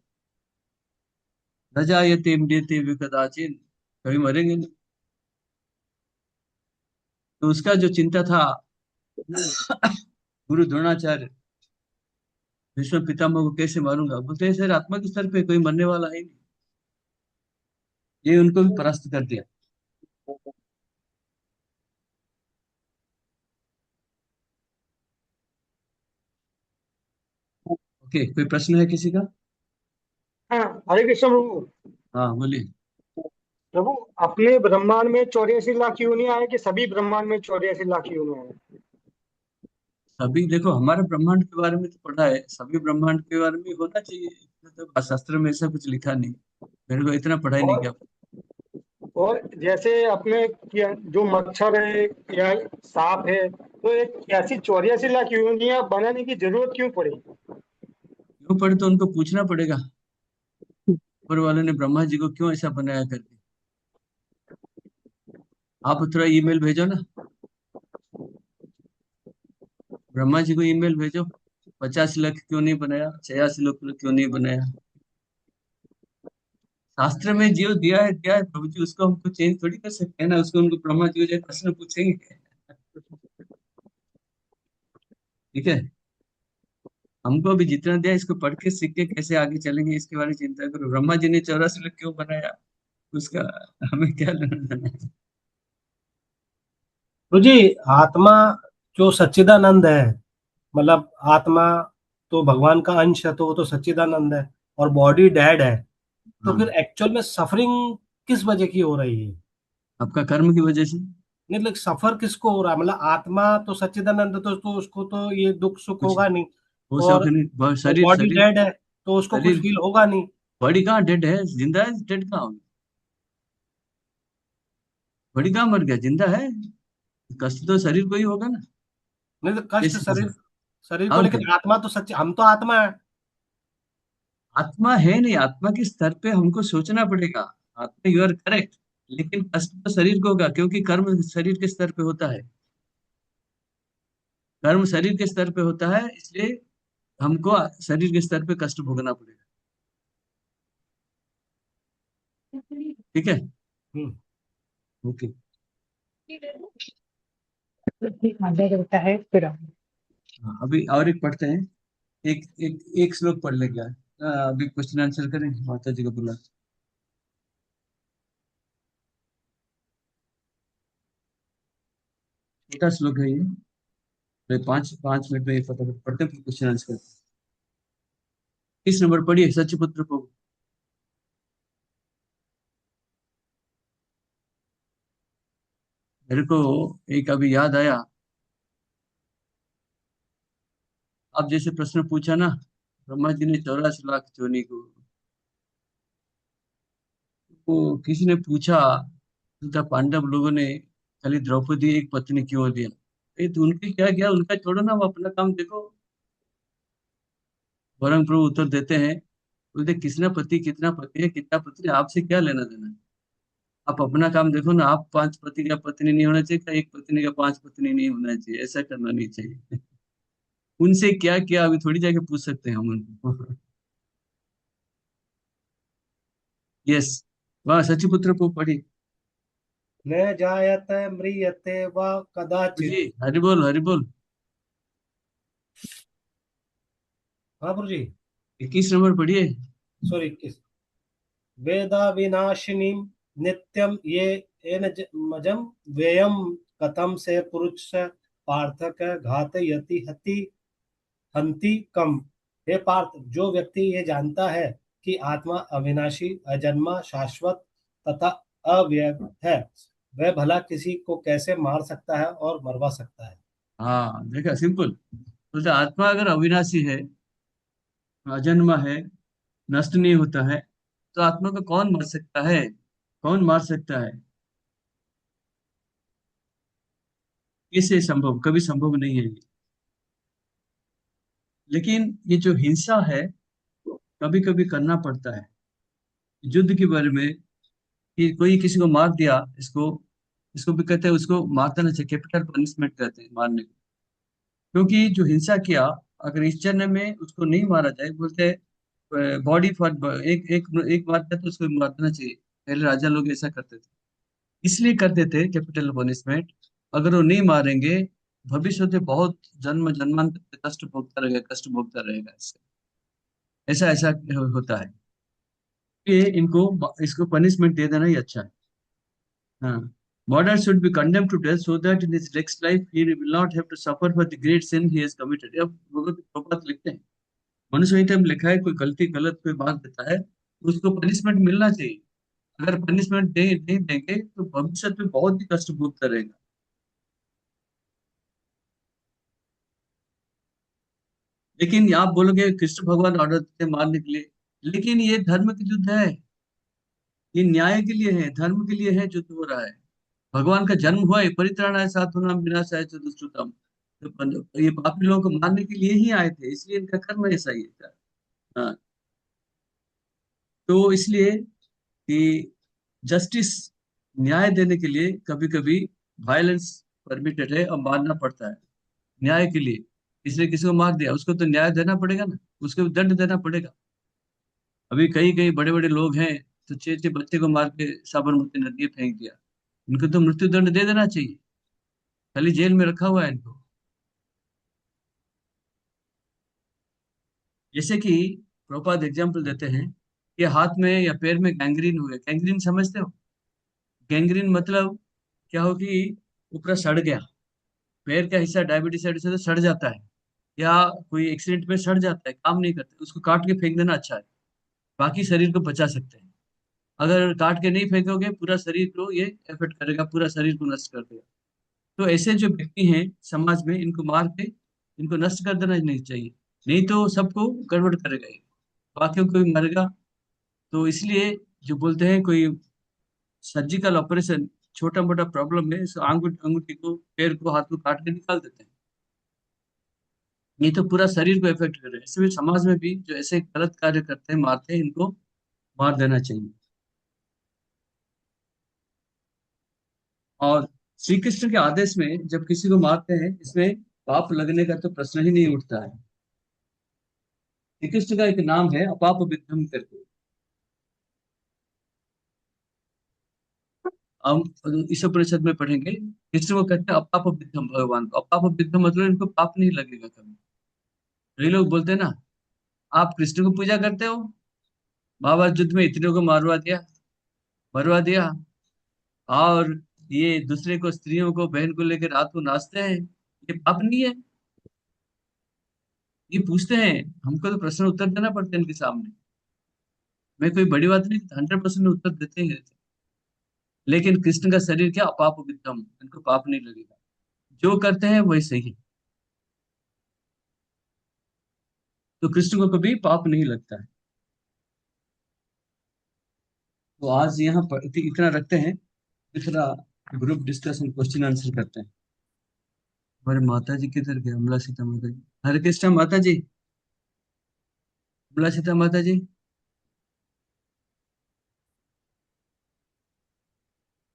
न जायते म्रियते विकदाचिन, कभी मरेंगे नहीं। तो उसका जो चिंता था, गुरु द्रोणाचार्य भीष्म पितामह को कैसे मारूंगा, बोलते हैं सर आत्मा के स्तर पे कोई मरने वाला है नहीं। ये उनको भी परास्त कर दिया। ओके, कोई प्रश्न है किसी का? हाँ, हरे कृष्ण प्रभु। हाँ बोलिए। प्रभु, अपने ब्रह्मांड में 84 लाख योनियां आए कि सभी ब्रह्मांड में 84 लाख योनियां आए? अभी देखो, हमारे ब्रह्मांड के बारे में तो पढ़ा है, सभी ब्रह्मांड के बारे में होना चाहिए, तो शास्त्र में ऐसा कुछ लिखा नहीं, मेरे को इतना पढ़ा ही नहीं क्या। और जैसे अपने जो मच्छर है या सांप है, तो एक ऐसी 84 लाख योनियां बनाने की जरूरत क्यों पड़ी? क्यों पढ़े तो उनको पूछना पड़ेगा, ऊपर वाले ने ब्रह्मा जी को क्यों ऐसा बनाया करके। आप थोड़ा ईमेल भेजो ना, ब्रह्मा जी को ईमेल भेजो, 50 लाख क्यों नहीं बनाया, 86 लाख क्यों नहीं बनाया। शास्त्र में जो दिया है प्रभु जी, उसको हमको चेंज थोड़ी कर सकते हैं ना, उसको उनको ब्रह्मा जी को जो प्रश्न पूछेंगे। ठीक है, हमको अभी जितना दिया इसको पढ़ के सीख के कैसे आगे चलेंगे इसके बारे में चिंता करो। ब्रह्मा जी ने 84 लाख क्यों बनाया, उसका हमें क्या लेना देना है। तो जी आत्मा जो सच्चिदानंद है, मतलब आत्मा तो भगवान का अंश है, तो वो तो सच्चिदानंद है, और बॉडी डेड है, तो फिर एक्चुअल में सफरिंग किस वजह की हो रही है? आपका कर्म की वजह से। नहीं, लेकिन सफर किसको हो रहा है? मतलब आत्मा तो सच्चिदानंद है, तो उसको तो ये दुख सुख कुछ होगा नहीं, हो और सके नहीं, शरीर बॉडी शरीर डेड है तो उसको कुछ शरीर फील होगा नहीं। बॉडी कहाँ डेड है, जिंदा है, डेड कहाँ होगी, बॉडी कहाँ मर गया, जिंदा है। कष्ट तो शरीर को ही होगा ना। नहीं तो कष्ट कैसे शरीर शरीर को, और क्या, लेकिन आत्मा तो सच्ची, हम तो आत्मा है। आत्मा है नहीं, आत्मा के स्तर पे हमको सोचना पड़ेगा। आत्मा, यू आर करेक्ट, लेकिन कष्ट तो शरीर को होगा, क्योंकि कर्म शरीर के स्तर पे होता है, कर्म शरीर के स्तर पे होता है, इसलिए हमको शरीर के स्तर पे कष्ट भोगना पड़ेगा। ठीक है, ओके। है फिर हाँ, अभी और एक पढ़ते हैं, एक एक एक श्लोक पढ़ लेगा। अभी क्वेश्चन आंसर करें, माता जी को बुला। छोटा श्लोक है ये, तो 5 5 मिनट में ये फटाफट पढ़ते हैं, फिर क्वेश्चन आंसर करते हैं। किस नंबर पढ़िए, सच्चिपुत्र को। मेरे को एक अभी याद आया, अब जैसे प्रश्न पूछा ना, ब्रह्मा जी ने 84 लाख योनि को, वो किसी ने पूछा, तो पांडव लोगों ने खाली द्रौपदी एक पत्नी क्यों दिया। तो उनके क्या किया, उनका छोड़ो ना, वो अपना काम देखो। वरंग प्रभु उत्तर देते हैं, बोलते किसना पति कितना पति है, कितना पत्नी, आपसे क्या लेना देना है। आप अपना काम देखो ना, आप 5 पति का पत्नी नहीं होना चाहिए, क्या एक पत्नी का 5 पत्नी नहीं होना चाहिए, ऐसा करना नहीं चाहिए। उनसे क्या किया अभी थोड़ी जाके पूछ सकते हैं हम उनको। यस, वह सचिपुत्र को पढ़ी। न जायते म्रियते वा कदाचित। जी हरि बोल, हरि बोल। हाँ गुरु जी। 21 नंबर पढ़िए। सॉरी, किस वेदा विनाशिनी नित्यम ये एन मजम व्ययम कथम से पुरुष पार्थक घातयति हति हंति कम। हे पार्थ, जो व्यक्ति ये जानता है कि आत्मा अविनाशी, अजन्मा, शाश्वत तथा अव्यय है, वह भला किसी को कैसे मार सकता है और मरवा सकता है? हाँ देखा, सिंपल। बोलते आत्मा अगर अविनाशी है, अजन्मा है, नष्ट नहीं होता है, तो आत्मा को कौन मार सकता है? कौन मार सकता है? कैसे संभव? कभी संभव नहीं है ये। लेकिन ये जो हिंसा है, कभी कभी करना पड़ता है। युद्ध के बारे में कि कोई किसी को मार दिया, इसको इसको भी कहते हैं, उसको मार देना चाहिए, कैपिटल पनिशमेंट कहते हैं मारने को। क्योंकि जो हिंसा किया, अगर इस जन्म में उसको नहीं मारा जाए, बोलते हैं बॉडी फॉर एक एक एक मार दिया तो उसको मार देना चाहिए। पहले राजा लोग ऐसा करते थे, इसलिए करते थे कैपिटल पनिशमेंट। अगर वो नहीं मारेंगे, भविष्य में बहुत जन्म जन्मांतर तक कष्ट भोगता रहेगा, कष्ट भोगता रहेगा। इससे ऐसा ऐसा होता है। ये इनको इसको पनिशमेंट दे देना ही अच्छा है। हाँ, murderer should be condemned to death so that in his next life he will not have to suffer for the great sin he has committed। अब भगवत प्रभुपाद लिखते हैं, मनुष्य संहिता में लिखा है, कोई गलती गलत कोई बात देता है तो उसको पनिशमेंट मिलना चाहिए। अगर पनिशमेंट नहीं देंगे तो भविष्य में बहुत ही कष्ट भोगता रहेगा। लेकिन आप बोलोगे कृष्ण भगवान ऑर्डर देते हैं मारने के लिए, लेकिन ये धर्म की युद्ध है, ये न्याय के लिए है, धर्म के लिए है युद्ध हो रहा है। भगवान का जन्म हुआ है, परित्राणाय साधूनां विनाशाय च दुष्कृतम्। तो ये पापी लोगों को मारने के लिए ही आए थे, इसलिए इनका कर्म ऐसा ही था। हाँ, तो इसलिए कि जस्टिस, न्याय देने के लिए कभी कभी वायलेंस परमिटेड है और मारना पड़ता है न्याय के लिए। इसलिए किसी को मार दिया, उसको तो न्याय देना पड़ेगा ना, उसको भी दंड देना पड़ेगा। अभी कई कई बड़े बड़े लोग हैं, तो छह बच्चे को मार के साबरमती नदी में फेंक दिया, इनको तो मृत्यु दंड दे देना चाहिए, खाली जेल में रखा हुआ है इनको। जैसे कि प्रभुपाद एग्जाम्पल देते हैं कि हाथ में या पैर में गैंग्रीन हुए। गैंग्रीन समझते हो? गैंग्रीन मतलब क्या हो कि वो पूरा सड़ गया, पैर का हिस्सा डायबिटीज साइड से तो सड़ जाता है, या कोई एक्सीडेंट में सड़ जाता है, काम नहीं करते, उसको काट के फेंक देना अच्छा है, बाकी शरीर को बचा सकते हैं। अगर काट के नहीं फेंकोगे, पूरा शरीर को ये इफेक्ट करेगा, पूरा शरीर को नष्ट कर देगा। तो ऐसे जो व्यक्ति हैं समाज में, इनको मार के इनको नष्ट कर देना नहीं चाहिए, नहीं तो सबको गड़बड़ करेगा ये, बाकियों को भी मरेगा। तो इसलिए जो बोलते हैं कोई सर्जिकल ऑपरेशन, छोटा मोटा प्रॉब्लम में अंगूठी को, पैर को, हाथ को काट के निकाल देते हैं, नहीं तो पूरा शरीर को इफेक्ट करेगा। ऐसे भी समाज में भी जो ऐसे गलत कार्य करते हैं, मारते हैं, इनको मार देना चाहिए। और श्री कृष्ण के आदेश में जब किसी को मारते हैं, इसमें पाप लगने का तो प्रश्न ही नहीं उठता है। श्री कृष्ण का एक नाम है अपाप विद्धम करके, हम इस परिषद में पढ़ेंगे। कृष्ण को कहते हैं अपाप विद्धम, भगवान को अपाप विद्धम मतलब इनको पाप नहीं लगेगा कभी। कई लोग बोलते हैं ना, आप कृष्ण को पूजा करते हो, महाभारत युद्ध में इतने को मरवा दिया, और ये दूसरे को, स्त्रियों को, बहन को लेकर रात को नाचते हैं, ये पाप नहीं है? ये पूछते हैं, हमको तो प्रश्न उत्तर देना पड़ता है इनके सामने। मैं कोई बड़ी बात नहीं, 100% उत्तर देते हैं। लेकिन कृष्ण का शरीर क्या अपाप विद्धम, इनको पाप नहीं लगेगा, जो करते हैं वही सही है। तो कृष्ण को कभी पाप नहीं लगता है। तो आज यहाँ पर इतना रखते हैं, दूसरा ग्रुप डिस्कशन, क्वेश्चन आंसर करते हैं। हमारे माता जी किधर गए? अमला सीता माता जी, हरे कृष्णा माता जी, अमला सीता माता जी।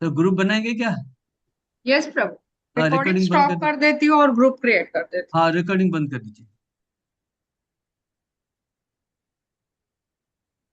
तो ग्रुप बनाएंगे क्या? यस प्रभु, हाँ, रिकॉर्डिंग रिकॉर्डिंग बंद स्टॉप कर कर देती हूँ और ग्रुप क्रिएट कर देती हूँ। हाँ, रिकॉर्डिंग बंद कर दीजिए।